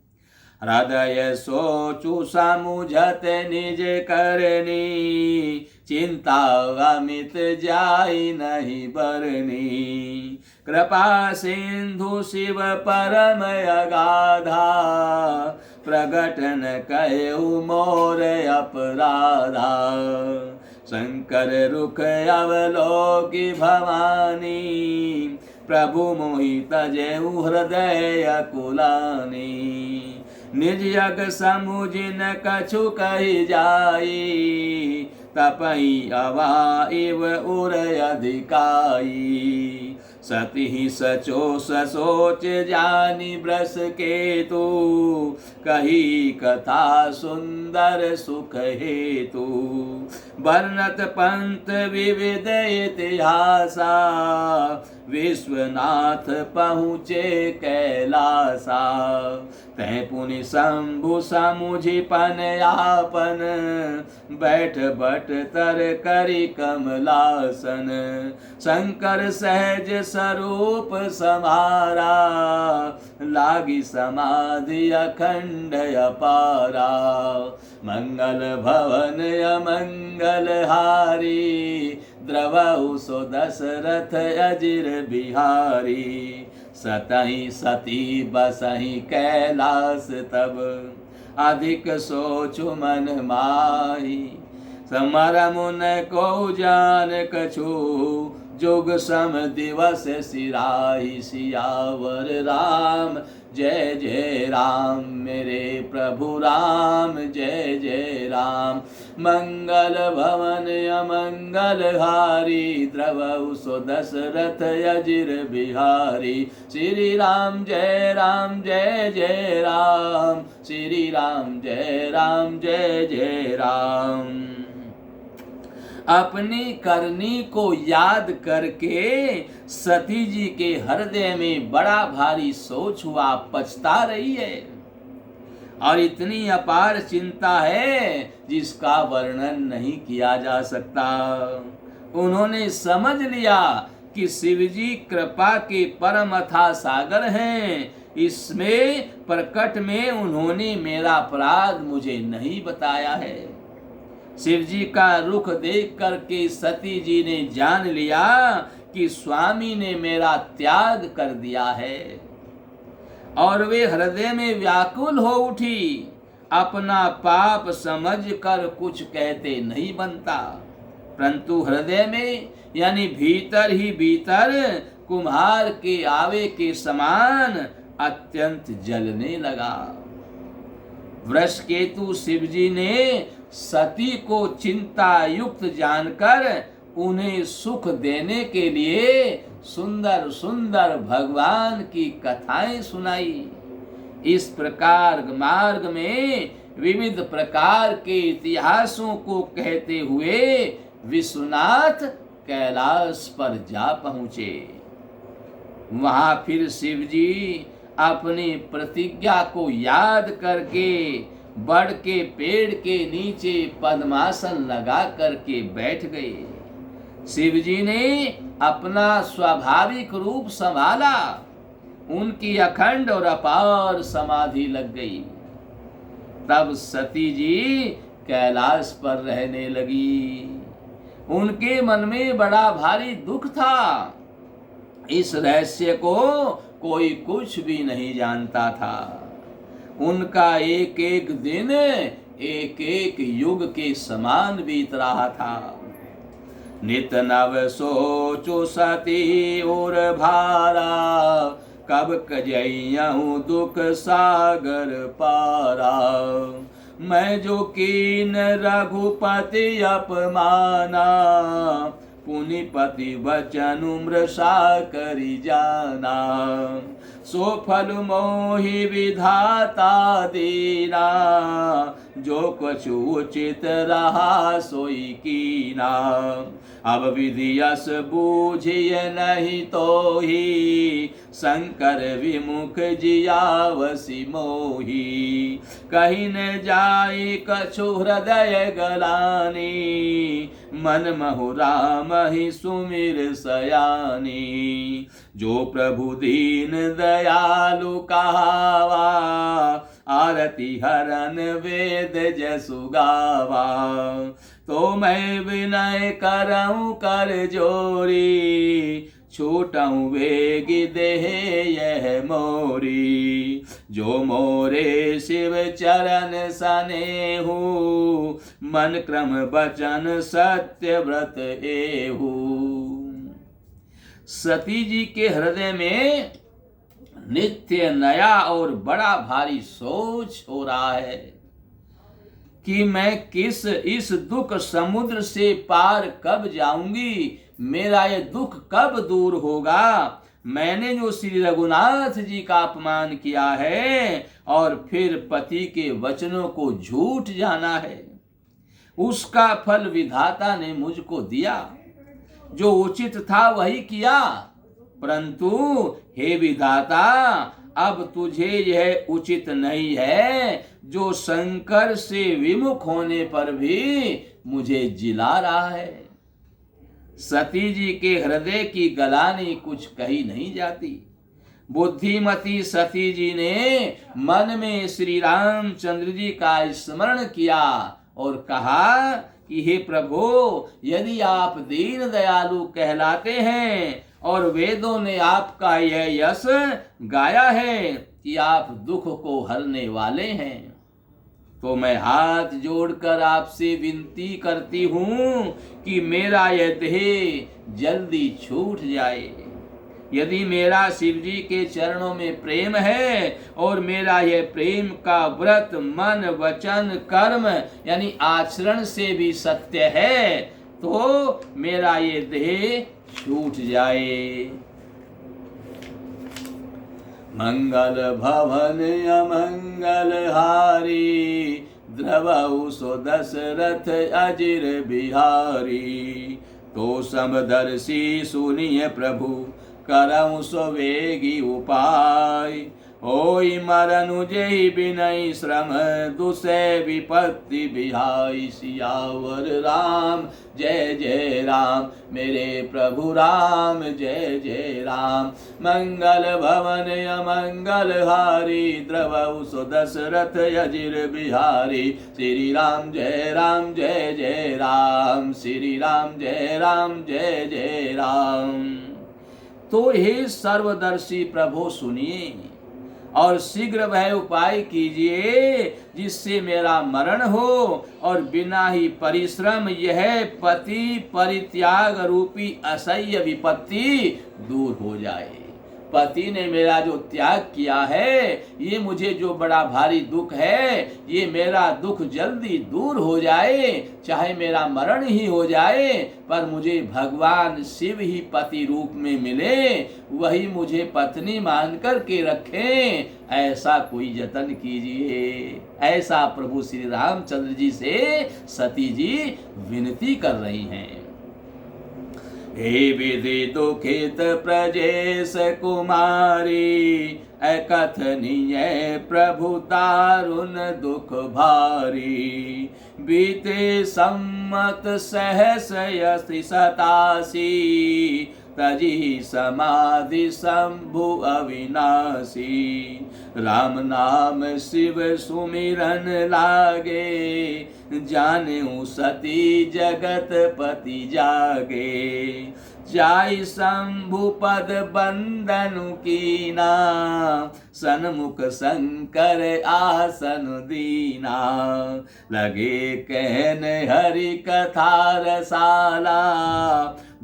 हृदय सोचु समुझत निज करनी, चिंता अमित जाई नहीं बरनी। कृपा सिंधु शिव परम अगाधा, प्रगटन कहु मोर अपराधा। शंकर रुख अवलोकि भवानी, प्रभु मोहि तजेउ हृदय कुलानी। निज यग समुझिन कछु कहि जाई, तपहि अवा इव उर अधिकाई। सती ही सचो ससोच जानी ब्रस के तू, कही कथा सुंदर सुख हेतु। वर्णत पंथ विविध इतिहासा, विश्वनाथ पहुँचे कैलासा। तै पुनि शंभु समुझि पन आपन, बैठ बट तर करि कमलासन। शंकर सहज स्वरूप समारा, लागी समाधि अखंड अपारा। मंगल भवन अमंगल हारी, द्रवहु सो दशरथ अजिर बिहारी। सतहि सती बसहि कैलास तब, अधिक सोचु मन माही। समर मुन को जान कछु, जुग सम दिवस सिराही। सियावर राम जय जय राम, मेरे प्रभु राम जय जय राम। मंगल भवन अमंगल हारी, द्रवहु सो दशरथ अजिर बिहारी। श्री राम जय जय राम, श्री राम जय जय राम। अपनी करनी को याद करके सती जी के हृदय में बड़ा भारी सोच हुआ, पछता रही है और इतनी अपार चिंता है जिसका वर्णन नहीं किया जा सकता। उन्होंने समझ लिया कि शिवजी कृपा के परम अथाह सागर हैं, इसमें प्रकट में उन्होंने मेरा अपराध मुझे नहीं बताया है। शिवजी का रुख देख करके सती जी ने जान लिया कि स्वामी ने मेरा त्याग कर दिया है और वे हृदय में व्याकुल हो उठी। अपना पाप समझकर कुछ कहते नहीं बनता, परंतु हृदय में यानी भीतर ही भीतर कुम्हार के आवे के समान अत्यंत जलने लगा। वृषकेतु शिवजी ने सती को चिंता युक्त जानकर उन्हें सुख देने के लिए सुंदर सुंदर भगवान की कथाएं सुनाई। इस प्रकार मार्ग में विविध प्रकार के इतिहासों को कहते हुए विश्वनाथ कैलाश पर जा पहुंचे। वहां फिर शिवजी अपनी प्रतिज्ञा को याद करके बड़ के पेड़ के नीचे पद्मासन लगा करके बैठ गए। शिवजी ने अपना स्वाभाविक रूप संभाला, उनकी अखंड और अपार समाधि लग गई। तब सती जी कैलाश पर रहने लगी। उनके मन में बड़ा भारी दुख था। इस रहस्य को कोई कुछ भी नहीं जानता था। उनका एक एक दिन एक एक युग के समान बीत रहा था। नित नव सोचो सती और भारा, कब कजइयहूँ दुख सागर पारा। मैं जो कीन रघुपति अपमाना, पुनिपति वचन मृषा करि जाना। सो फल मोहि विधाता दीना, जो कुछ उचित रहा सोई कीना। अब विधि यस बूझिए नहीं तो ही, शंकर विमुख जियावसी मोही। कहीं न जाई कछु हृदय गलानी, मन महु राम ही सुमिर सयानी। जो प्रभु दीन दयालु कहावा, आरती हरन वेद जसु गावा। तो मैं विनय करऊं कर जोरी, छूटऊं वेग देह यह मोरी। जो मोरे शिव चरण सनेहु, मन क्रम वचन सत्य व्रत एहु। सती जी के हृदय में नित्य नया और बड़ा भारी सोच हो रहा है कि मैं किस इस दुख समुद्र से पार कब जाऊंगी, मेरा ये दुख कब दूर होगा? मैंने जो श्री रघुनाथ जी का अपमान किया है और फिर पति के वचनों को झूठ जाना है, उसका फल विधाता ने मुझको दिया। जो उचित था वही किया, परंतु हे विधाता, अब तुझे यह उचित नहीं है जो शंकर से विमुख होने पर भी मुझे जिला रहा है। सती जी के हृदय की गलानी कुछ कही नहीं जाती। बुद्धिमती सती जी ने मन में श्री रामचंद्र जी का स्मरण किया और कहा कि हे प्रभु, यदि आप दीन दयालु कहलाते हैं और वेदों ने आपका यह यश गाया है कि आप दुख को हरने वाले हैं, तो मैं हाथ जोड़कर आपसे विनती करती हूँ कि मेरा यह देह जल्दी छूट जाए। यदि मेरा शिव जी के चरणों में प्रेम है और मेरा यह प्रेम का व्रत मन वचन कर्म यानी आचरण से भी सत्य है, तो मेरा ये देह छूट जाए। मंगल भवन अमंगल हारी, द्रवहु सो दशरथ अजिर बिहारी। तो समदर्शी सुनिय प्रभु, करहु सो वेगी उपाय। होई मरनु जय बिनय श्रम, दुसै विपत्ति बिहाई। सियावर राम जय जय राम, मेरे प्रभु राम जय जय राम। मंगल भवन अमंगल हारी, द्रवहु सो दशरथ अजिर बिहारी। श्री राम जय जय राम, श्री राम जय जय राम। तो हे सर्वदर्शी प्रभु सुनिए और शीघ्र वह उपाय कीजिए जिससे मेरा मरण हो और बिना ही परिश्रम यह पति परित्याग रूपी असह्य विपत्ति दूर हो जाए। पति ने मेरा जो त्याग किया है, ये मुझे जो बड़ा भारी दुख है, ये मेरा दुख जल्दी दूर हो जाए, चाहे मेरा मरण ही हो जाए, पर मुझे भगवान शिव ही पति रूप में मिले, वही मुझे पत्नी मान कर के रखें, ऐसा कोई जतन कीजिए। ऐसा प्रभु श्री रामचंद्र जी से सती जी विनती कर रही हैं। हे विधि दुखित प्रजेश कुमारी, अकथनीय प्रभु दारुण दुख भारी। बीते सम्मत सहस 87, तजी समाधि शंभु अविनाशी। राम नाम शिव सुमिरन लागे, जानेऊ सती जगत पति जागे। जाई शंभु पद बंदनु कीना, सन्मुख शंकर आसन दीना। लगे कहन हरि कथा रसाला,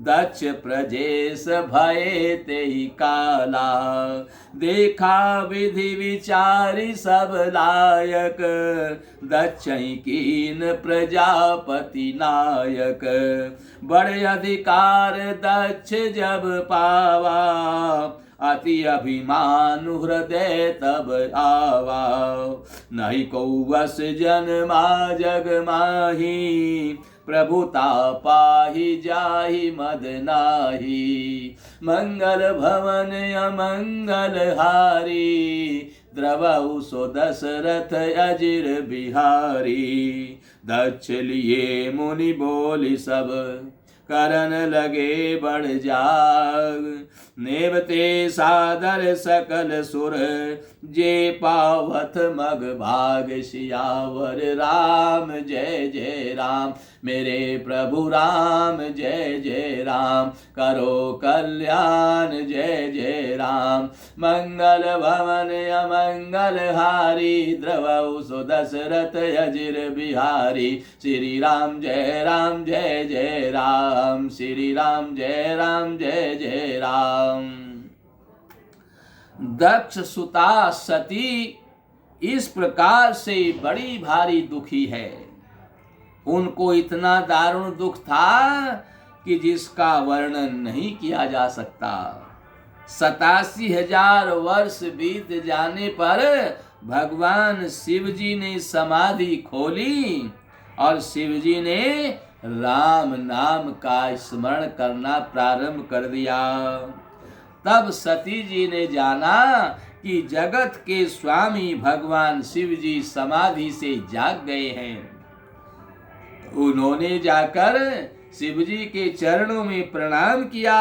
दक्ष प्रजेश भये तेहि काला। देखा विधि विचारी सब लायक, दक्ष कीन प्रजापति नायक। बड़े अधिकार दक्ष जब पावा, अति अभिमान हृदय तब आवा। नहीं को वस जन्मा जग माही, प्रभुता पाहि जाहि मद नाही। मंगल भवन अमंगल हारी, द्रवहु सो दशरथ अजिर बिहारी। दक्ष लिए मुनि बोली सब, करन लगे बढ़ जाग। नेवते सादर सकल सुर, जे पावत मग भाग। सियावर राम जय जय राम, मेरे प्रभु राम जय जय राम। करो कल्याण जय जय राम। मंगल भवन अमंगल हारी, द्रवहु सो दशरथ अजिर बिहारी। श्री राम जय जय राम, श्री राम जय जय राम। दक्ष सुता सती इस प्रकार से बड़ी भारी दुखी है। उनको इतना दारुण दुख था कि जिसका वर्णन नहीं किया जा सकता। 87,000 वर्ष बीत जाने पर भगवान शिव जी ने समाधि खोली और शिव जी ने राम नाम का स्मरण करना प्रारंभ कर दिया। तब सती जी ने जाना कि जगत के स्वामी भगवान शिव जी समाधि से जाग गए हैं। उन्होंने जाकर शिव जी के चरणों में प्रणाम किया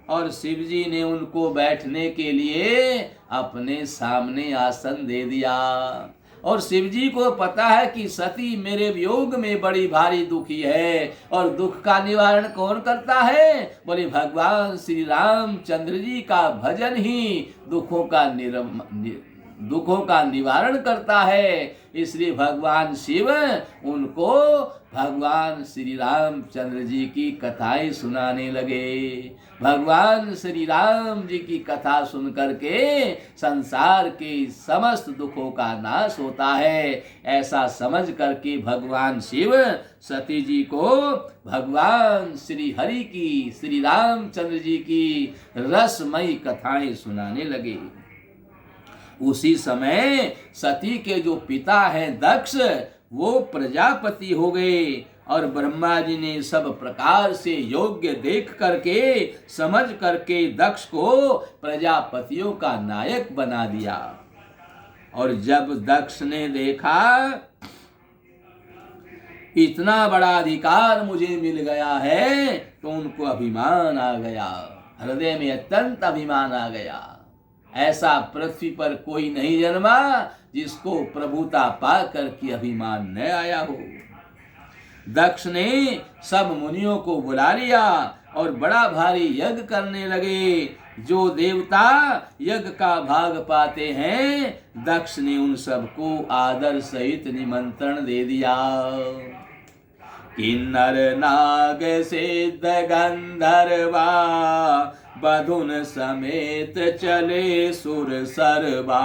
और शिव जी ने उनको बैठने के लिए अपने सामने आसन दे दिया। और शिव जी को पता है कि सती मेरे वियोग में बड़ी भारी दुखी है, और दुख का निवारण कौन करता है? बोले भगवान श्री रामचंद्र जी का भजन ही दुखों का निवारण करता है। इसलिए भगवान शिव उनको भगवान श्री रामचंद्र जी की कथाएं सुनाने लगे। भगवान श्री राम जी की कथा सुन करके संसार के समस्त दुखों का नाश होता है, ऐसा समझ करके भगवान शिव सती जी को भगवान श्री हरि की, श्री रामचंद्र जी की रसमयी कथाएं सुनाने लगे। उसी समय सती के जो पिता हैं दक्ष, वो प्रजापति हो गए और ब्रह्मा जी ने सब प्रकार से योग्य देख करके, समझ करके दक्ष को प्रजापतियों का नायक बना दिया। और जब दक्ष ने देखा इतना बड़ा अधिकार मुझे मिल गया है, तो उनको अभिमान आ गया, हृदय में अत्यंत अभिमान आ गया। ऐसा पृथ्वी पर कोई नहीं जन्मा जिसको प्रभुता पाकर के अभिमान न आया हो। दक्ष ने सब मुनियों को बुला लिया और बड़ा भारी यज्ञ करने लगे। जो देवता यज्ञ का भाग पाते हैं, दक्ष ने उन सबको आदर सहित निमंत्रण दे दिया। किन्नर नाग सिद्ध गंधर्वा बधुन समेत चले सुर सरबा,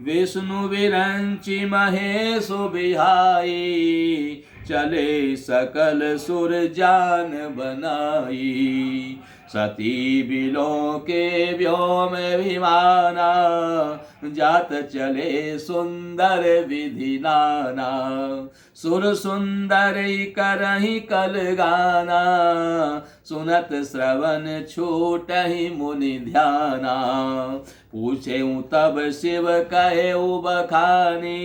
विष्णु विरंचि महेश बिहाई, चले सकल सुर जान बनाई। सती बिलों के व्योम विमाना, जात चले सुंदर विधि नाना। सुर सुंदर करहि कल गाना, सुनत श्रवण छूट ही मुनि ध्याना। पूछे तब शिव कहे बखानी,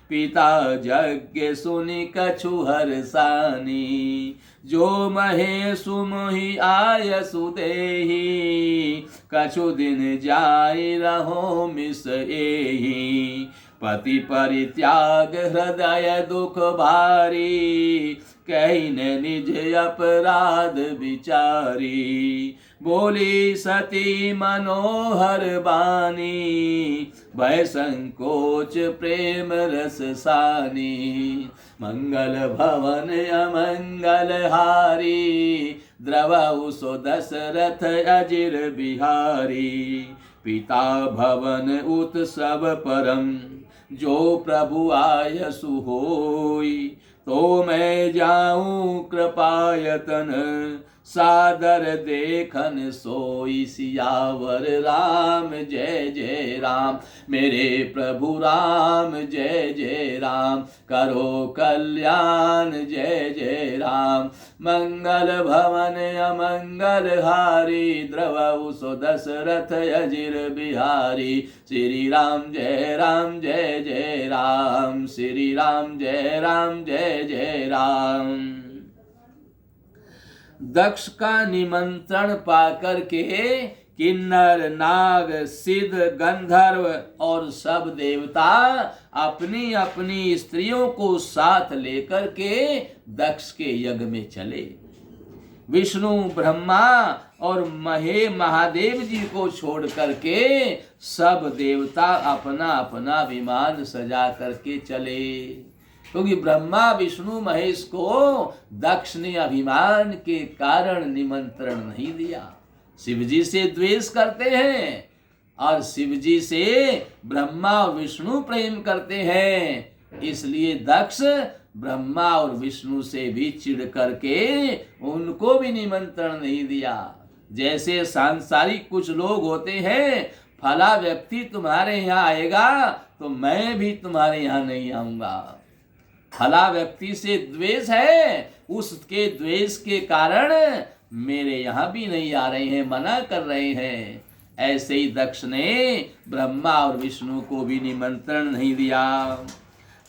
पिता यज्ञ सुनि कछु हर्षानी। जो महेशु मोहि आयसु देहि, कछु दिन जाय रहो मिस एहि। पति परित्याग हृदय दुख भारी, कहिने निज अपराध विचारी। बोली सती मनोहर बानी, भय संकोच प्रेम रस सानी। मंगल भवन अमंगल हारी, द्रवहु सो दशरथ अजिर बिहारी। पिता भवन उत्सव परम, जो प्रभु आयसु होई। तो मैं जाऊं कृपायतन, सादर देखन सोई। सियावर राम जय जय राम, मेरे प्रभु राम जय जय राम। करो कल्याण जय जय राम, मंगल भवन अमंगल हारी। द्रवहु सो दशरथ अजिर बिहारी। श्री राम जय जय राम, श्री राम जय जय राम। दक्ष का निमंत्रण पाकर के किन्नर नाग सिद्ध गंधर्व और सब देवता अपनी अपनी स्त्रियों को साथ लेकर के दक्ष के यज्ञ में चले। विष्णु ब्रह्मा और महादेव जी को छोड़ करके सब देवता अपना अपना विमान सजा करके चले, क्योंकि ब्रह्मा विष्णु महेश को दक्ष ने अभिमान के कारण निमंत्रण नहीं दिया। शिव जी से द्वेष करते हैं और शिव जी से ब्रह्मा विष्णु प्रेम करते हैं, इसलिए दक्ष ब्रह्मा और विष्णु से भी चिढ़ करके उनको भी निमंत्रण नहीं दिया। जैसे सांसारिक कुछ लोग होते हैं, फला व्यक्ति तुम्हारे यहाँ आएगा तो मैं भी तुम्हारे यहाँ नहीं आऊंगा। फला व्यक्ति से द्वेष है, उसके द्वेष के कारण मेरे यहाँ भी नहीं आ रहे हैं, मना कर रहे हैं। ऐसे ही दक्ष ने ब्रह्मा और विष्णु को भी निमंत्रण नहीं दिया।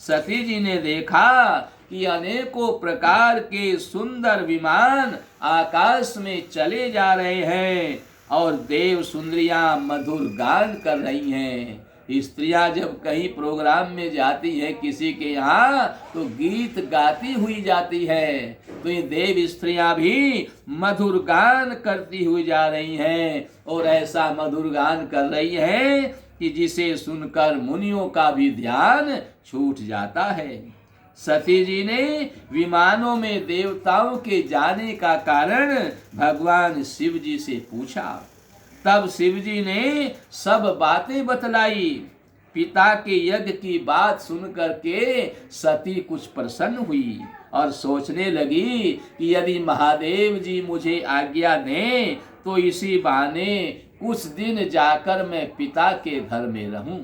सती जी ने देखा कि अनेकों प्रकार के सुंदर विमान आकाश में चले जा रहे हैं और देव सुंदरियां मधुर गान कर रही हैं। स्त्रियां जब कहीं प्रोग्राम में जाती है किसी के यहाँ तो गीत गाती हुई जाती है, तो ये देव स्त्रियां भी मधुर गान करती हुई जा रही हैं और ऐसा मधुर गान कर रही हैं कि जिसे सुनकर मुनियों का भी ध्यान छूट जाता है। सती जी ने विमानों में देवताओं के जाने का कारण भगवान शिव जी से पूछा। तब शिव जी ने सब बातें बतलाई। पिता के यज्ञ की बात सुन करके सती कुछ प्रसन्न हुई और सोचने लगी कि यदि महादेव जी मुझे आज्ञा दें तो इसी बहाने कुछ दिन जाकर मैं पिता के घर में रहूं,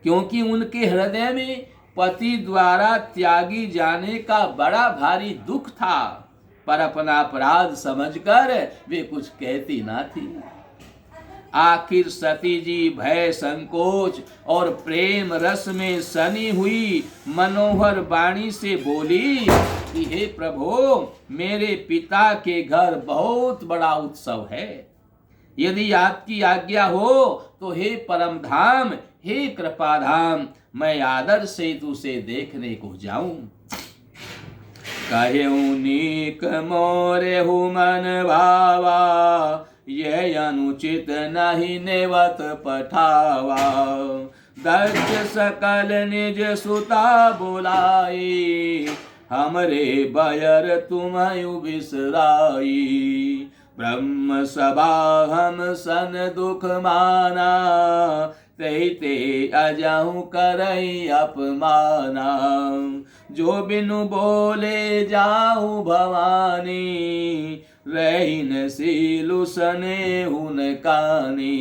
क्योंकि उनके हृदय में पति द्वारा त्यागी जाने का बड़ा भारी दुख था, पर अपना अपराध समझकर वे कुछ कहती ना थी। आखिर सती जी भय संकोच और प्रेम रस में सनी हुई मनोहर वाणी से बोली कि हे प्रभु, मेरे पिता के घर बहुत बड़ा उत्सव है, यदि आपकी आज्ञा हो तो हे परम धाम, हे कृपा धाम, मैं आदर से तुसे देखने को जाऊं। कहूँ नीक मोरे मन भावा, यह अनुचित नहीं नेवत पठावा। दक्ष सकल निज सुता बुलाई, हमरे बयर तुम्हें बिसराई। ब्रह्म सभा हम सन दुख माना, ते अजाऊं करई अपमाना। जो बिनु बोले जाऊं भवानी, रहीन सीलु सने हुन कानी।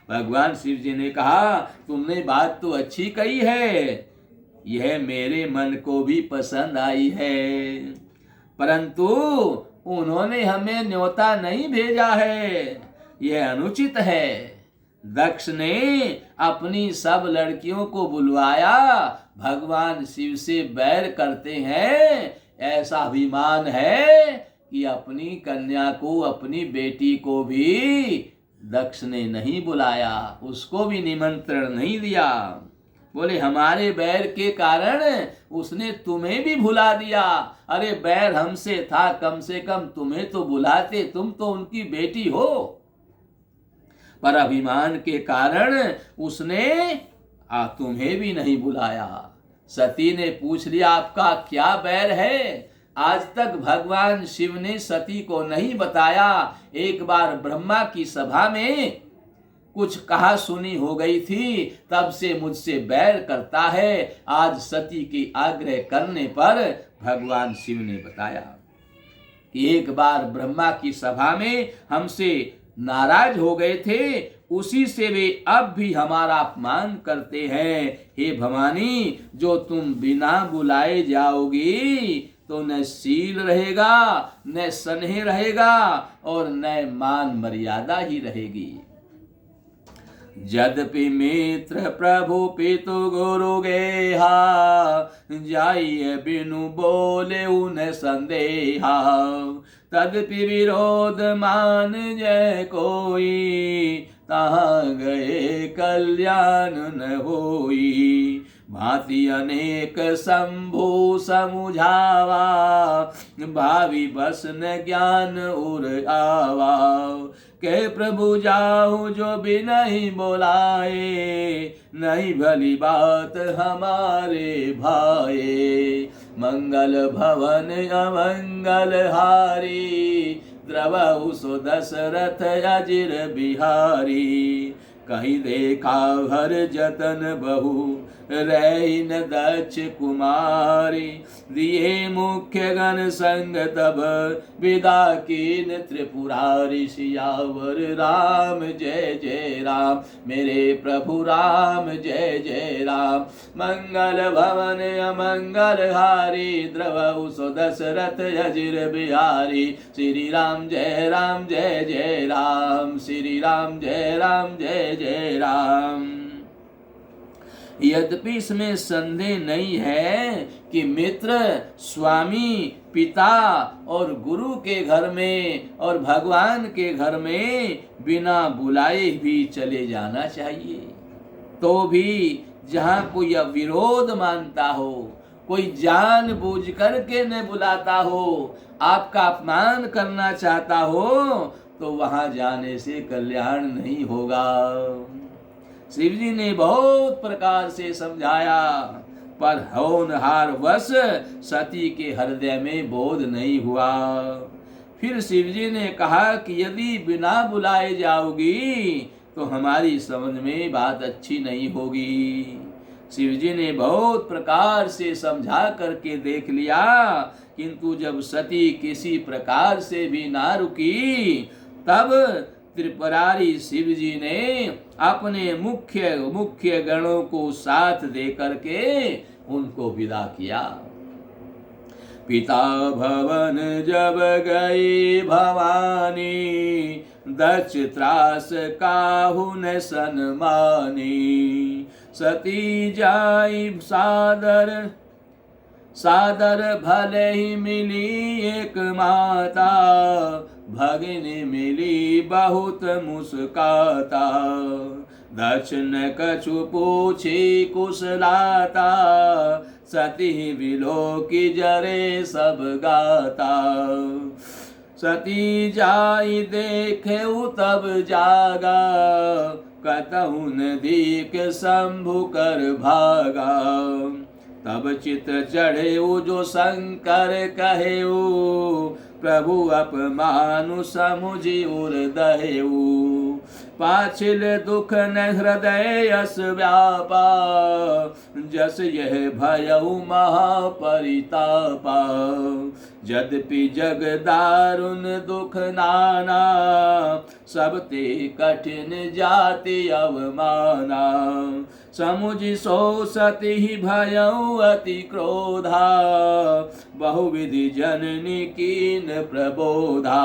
भगवान शिव जी ने कहा, तुमने बात तो अच्छी कही है, यह मेरे मन को भी पसंद आई है, परंतु उन्होंने हमें न्योता नहीं भेजा है, यह अनुचित है। दक्ष ने अपनी सब लड़कियों को बुलवाया, भगवान शिव से बैर करते हैं, ऐसा अभिमान है कि अपनी कन्या को, अपनी बेटी को भी दक्ष ने नहीं बुलाया, उसको भी निमंत्रण नहीं दिया। बोले हमारे बैर के कारण उसने तुम्हें भी भुला दिया। अरे बैर हमसे था, कम से कम तुम्हें तो बुलाते, तुम तो उनकी बेटी हो। पर अभिमान के कारण उसने तुम्हें भी नहीं बुलाया। सती ने पूछ लिया, आपका क्या बैर है? आज तक भगवान शिव ने सती को नहीं बताया। एक बार ब्रह्मा की सभा में कुछ कहा सुनी हो गई थी, तब से मुझसे बैर करता है। आज सती की आग्रह करने पर भगवान शिव ने बताया कि एक बार ब्रह्मा की सभा में हमसे नाराज हो गए थे, उसी से वे अब भी हमारा अपमान करते हैं। हे भवानी, जो तुम बिना बुलाए जाओगी तो न शील रहेगा, न स्नेह रहेगा और न मान मर्यादा ही रहेगी। यद्यपि मित्र प्रभु पितु गुरु गेहा, जाइए बिनु बोले उन्हें संदेहा। तदपि विरोध मान जय कोई, तहाँ गए कल्याण न होई। भांति अनेक शंभु समुझावा, भावी बस न ज्ञान उर आवा। के प्रभु जाऊं जो भी नहीं बोलाए, नहीं भली बात हमारे भाए। मंगल भवन अमंगल हारी, द्रवहु सो दशरथ अजिर बिहारी। कही देखा हर जतन बहु रही न दक्ष कुमारी, दिए मुख्य गण संग तब विदा कीन त्रिपुरारी। सियावर राम जय जय राम, मेरे प्रभु राम जय जय राम। मंगल भवन अमंगल हारी, द्रवहु सो दशरथ अजिर बिहारी। श्री राम जय जय राम, श्री राम जय जय राम। यद्यपि इसमें संदेह नहीं है कि मित्र, स्वामी, पिता और गुरु के घर में और भगवान के घर में बिना बुलाए भी चले जाना चाहिए। तो भी जहाँ कोई विरोध मानता हो, कोई जान बूझ करके न बुलाता हो, आपका अपमान करना चाहता हो, तो वहां जाने से कल्याण नहीं होगा। शिव जी ने बहुत प्रकार से समझाया, पर होनहार वश सती के हृदय में बोध नहीं हुआ। फिर शिव जी ने कहा कि यदि बिना बुलाए जाओगी तो हमारी समझ में बात अच्छी नहीं होगी। शिव जी ने बहुत प्रकार से समझा करके देख लिया, किंतु जब सती किसी प्रकार से भी ना रुकी, तब त्रिपुरारी शिव जी ने अपने मुख्य गणों को साथ दे करके उनको विदा किया। पिता भवन जब गई भवानी, दक्ष त्रास काहू न सन्मानी। सती जाई सादर भले ही मिली एक माता, भगिनी मिली बहुत मुस्काता। दक्ष न कछु पूछी कुशलाता, सती विलो की जरे सब गाता। सती जाई देखे तब जागा, कतहु न दीक शंभु कर भागा। तब चित चढ़े जो शंकर कहे, प्रभु अपमानु समुझी उर दहेऊ। पाछिल दुख न हृदय यस व्यापा, जस यह भयऊ महापरितापा। यद्यपि जग दारुण दुख नाना, सब ते कठिन जाति अवमाना। समुझि सो सती भयऊ अति क्रोधा, बहुविधि जननी कीन प्रबोधा।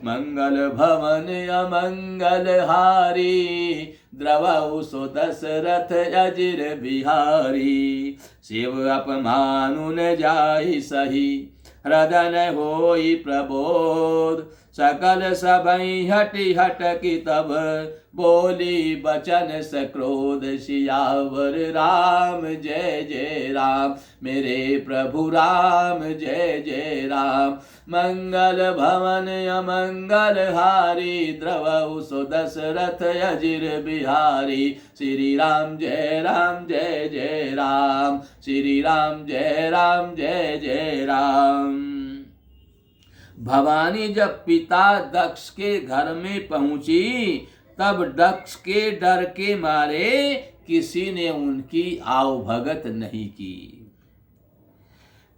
मंगल भवन अमंगल हारी, द्रवहु सो दशरथ अजिर बिहारी। शिव अपमानु न जाहि सही, हृदय होई प्रबोध। सकल सबई हटि हटकी तब, बोली बचन सक्रोध। सियावर राम जय जय राम, मेरे प्रभु राम जय जय राम। मंगल भवन अमंगल हारी, द्रवहु सो दशरथ अजिर बिहारी। श्री राम जय जय राम, श्री राम जय जय राम। भवानी जब पिता दक्ष के घर में पहुंची, तब दक्ष के डर के मारे किसी ने उनकी आवभगत नहीं की।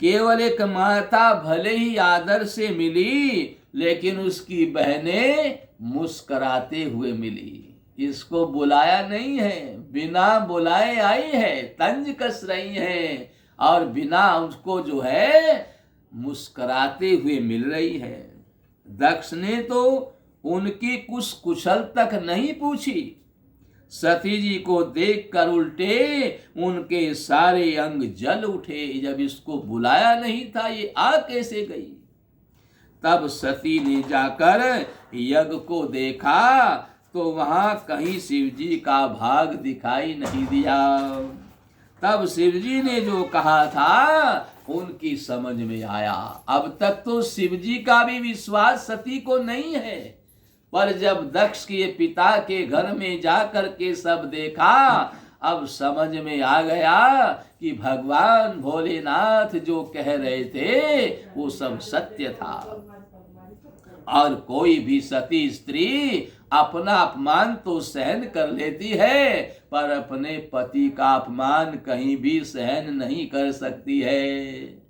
केवल एक माता भले ही आदर से मिली, लेकिन उसकी बहनें मुस्कुराते हुए मिली। इसको बुलाया नहीं है, बिना बुलाए आई है, तंज कस रही है और बिना उसको जो है मुस्कुराते हुए मिल रही है। दक्ष ने तो उनकी कुछ कुशल तक नहीं पूछी। सती जी को देखकर उल्टे उनके सारे अंग जल उठे। जब इसको बुलाया नहीं था, ये आ कैसे गई? तब सती ने जाकर यज्ञ को देखा तो वहां कहीं शिव जी का भाग दिखाई नहीं दिया। तब शिव जी ने जो कहा था उनकी समझ में आया। अब तक तो शिव जी का भी विश्वास सती को नहीं है, पर जब दक्ष के पिता के घर में जाकर के सब देखा, अब समझ में आ गया कि भगवान भोलेनाथ जो कह रहे थे वो सब सत्य था। और कोई भी सती स्त्री अपना अपमान तो सहन कर लेती है, पर अपने पति का अपमान कहीं भी सहन नहीं कर सकती है।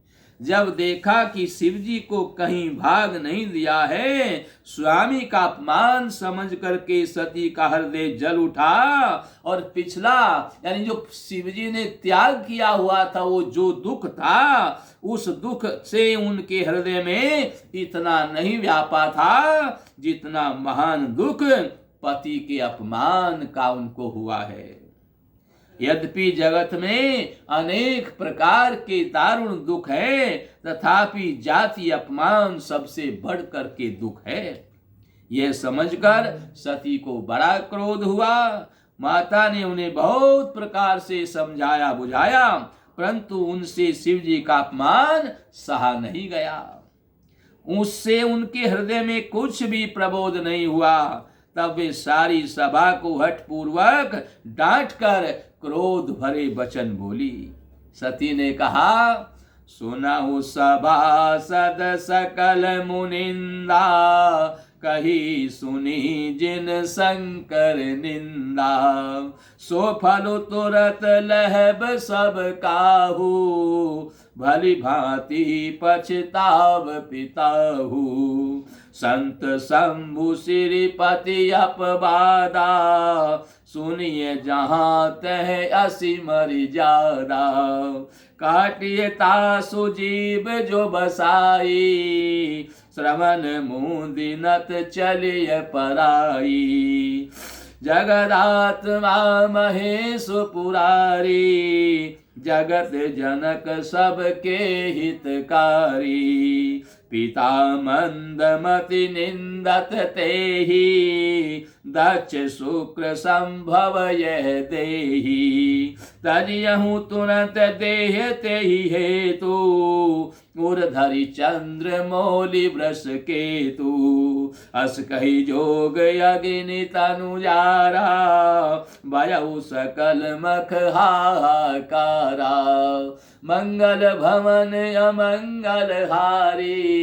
जब देखा कि शिव जी को कहीं भाग नहीं दिया है, स्वामी का अपमान समझ करके सती का हृदय जल उठा और पिछला यानी जो शिव जी ने त्याग किया हुआ था, वो जो दुख था, उस दुख से उनके हृदय में इतना नहीं व्यापा था जितना महान दुख पति के अपमान का उनको हुआ है। यद्यपि जगत में अनेक प्रकार के दारुण दुख है, तथापि जाति अपमान सबसे बढ़कर के दुख है। यह समझकर सती को बड़ा क्रोध हुआ। माता ने उन्हें बहुत प्रकार से समझाया बुझाया, परंतु उनसे शिव जी का अपमान सहा नहीं गया। उससे उनके हृदय में कुछ भी प्रबोध नहीं हुआ। तब वे सारी सभा को हठपूर्वक डांट कर क्रोध भरे वचन बोली। सती ने कहा, सुनहु सभासद सकल मुनिंदा, कही सुनी जिन शंकर निंदा, सो फल तुरत लहब सब काहू, भली भांति पछताव पिताहू, संत शंभु श्रीपति अपवादा, सुनिए जहां तह असी मर्यादा, काटिए तासु जीव जो बसाई, श्रवण मुदिनत चलिए पराई, जगदात्मा महेश पुरारी, जगत जनक सबके हितकारी, पिता मंदमति निंदत तेहि, दक्ष शुक्र संभव यह देहि, तजियहु तुरंत देह तेहि हेतु, उर्धरि चंद्र मौलि वृष केतु, अस कही जोग अग्नि तनुजारा, भयउ सकल मख हाहाकारा, मंगल भवन अमंगल हारी,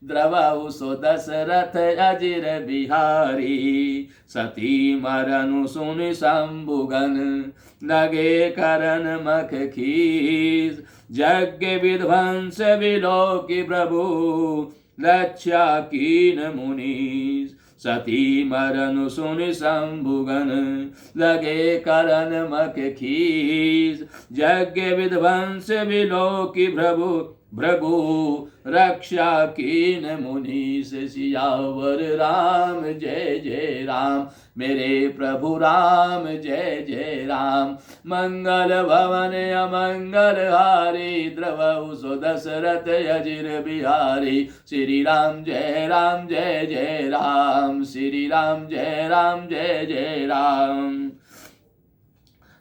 द्रवउ सो दशरथ अजिर बिहारी, सती मरनु सुनि शंभुगन, लगे करन मख खीस, यज्ञ विध्वंस विलोकि प्रभु, लक्ष्या कीन मुनीस, सती मरनु सुनि शंभुगन, लगे करन मख खीस, यज्ञ विध्वंस विलोकि प्रभु, भृगु रक्षा कीन मुनीस, सियावर राम जय जय राम, मेरे प्रभु राम जय जय राम, मंगल भवन अमंगल हारी, द्रवउ सो दशरथ अजिर बिहारी, श्री राम जय जय राम, श्री राम जय जय राम।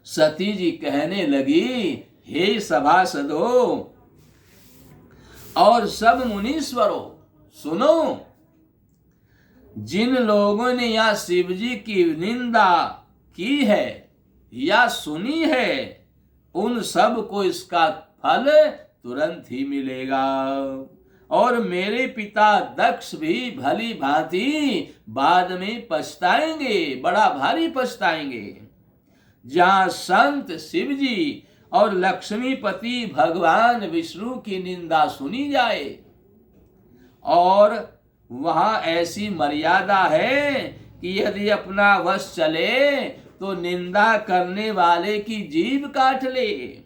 सती जी कहने लगी, हे सभासदों और सब मुनीश्वरों, सुनो, जिन लोगों ने या शिव जी की निंदा की है या सुनी है, उन सब को इसका फल तुरंत ही मिलेगा। और मेरे पिता दक्ष भी भली भांति बाद में पछताएंगे, बड़ा भारी पछताएंगे। जहां संत शिव जी और लक्ष्मीपति भगवान विष्णु की निंदा सुनी जाए, और वहां ऐसी मर्यादा है कि यदि अपना वश चले तो निंदा करने वाले की जीभ काट ले,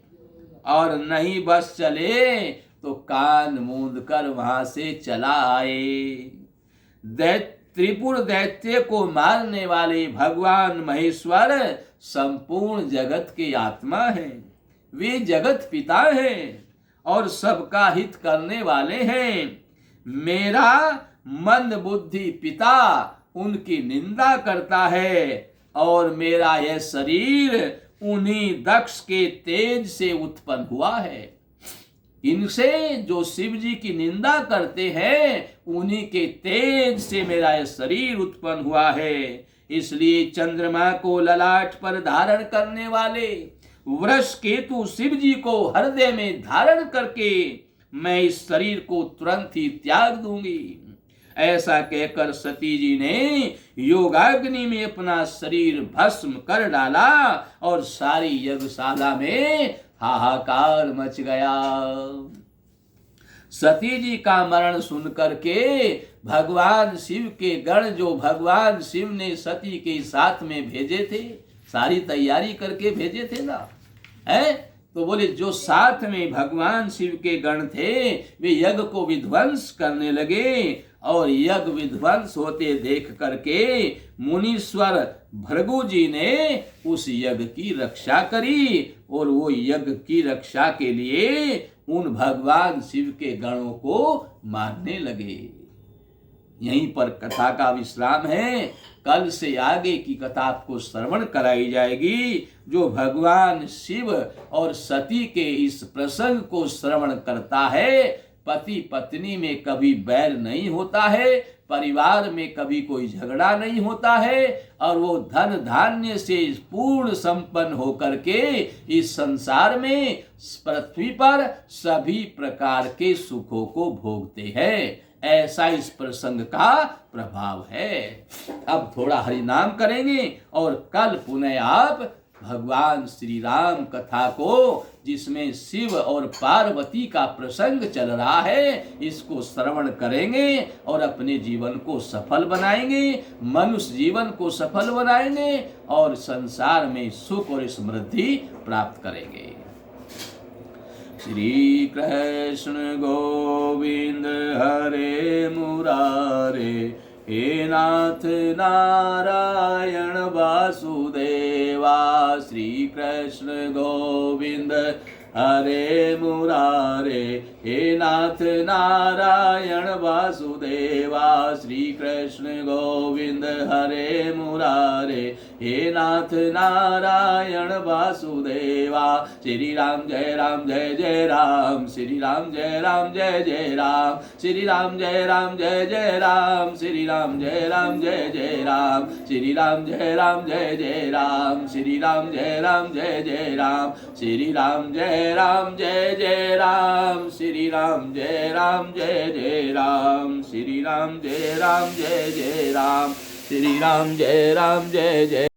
और नहीं बस चले तो कान मूंद कर वहां से चला आए। त्रिपुर दैत्य को मारने वाले भगवान महेश्वर संपूर्ण जगत के आत्मा हैं। वे जगत पिता हैं और सबका हित करने वाले हैं। मेरा मंद बुद्धि पिता उनकी निंदा करता है, और मेरा यह शरीर उन्हीं दक्ष के तेज से उत्पन्न हुआ है। इनसे जो शिव जी की निंदा करते हैं, उन्हीं के तेज से मेरा यह शरीर उत्पन्न हुआ है। इसलिए चंद्रमा को ललाट पर धारण करने वाले वृष केतु शिव जी को हृदय में धारण करके मैं इस शरीर को तुरंत ही त्याग दूंगी। ऐसा कहकर सती जी ने योगाग्नि में अपना शरीर भस्म कर डाला और सारी यज्ञशाला में हाहाकार मच गया। सती जी का मरण सुन करके भगवान शिव के गण, जो भगवान शिव ने सती के साथ में भेजे थे, सारी तैयारी करके भेजे थे ना, है, तो बोले जो साथ में भगवान शिव के गण थे वे यज्ञ को विध्वंस करने लगे। और यज्ञ विध्वंस होते देख करके मुनीश्वर भृगु जी ने उस यज्ञ की रक्षा करी और वो यज्ञ की रक्षा के लिए उन भगवान शिव के गणों को मारने लगे। यहीं पर कथा का विश्राम है। कल से आगे की कथा आपको श्रवण कराई जाएगी। जो भगवान शिव और सती के इस प्रसंग को श्रवण करता है, पति पत्नी में कभी बैर नहीं होता है, परिवार में कभी कोई झगड़ा नहीं होता है और वो धन धान्य से पूर्ण संपन्न होकर के इस संसार में, पृथ्वी पर सभी प्रकार के सुखों को भोगते हैं। ऐसा इस प्रसंग का प्रभाव है। अब थोड़ा हरि नाम करेंगे और कल पुनः आप भगवान श्री राम कथा को, जिसमें शिव और पार्वती का प्रसंग चल रहा है, इसको श्रवण करेंगे और अपने जीवन को सफल बनाएंगे, मनुष्य जीवन को सफल बनाएंगे और संसार में सुख और समृद्धि प्राप्त करेंगे। श्री कृष्ण गोविंद हरे मुरारे, हे नाथ नारायण वासुदेवा। श्री कृष्ण गोविंद हरे मुरारे, हे नाथ नारायण वासुदेवा। श्री कृष्ण गोविंद हरे मुरारे, हे नाथ नारायण वासुदेवा। श्री राम जय जय राम, श्री राम जय जय राम, श्री राम जय जय राम, श्री राम जय जय राम, श्री राम जय जय राम, श्री राम जय जय राम, श्री राम जय जय राम, श्री राम जय जय राम, श्री राम जय जय राम, श्री राम जय जय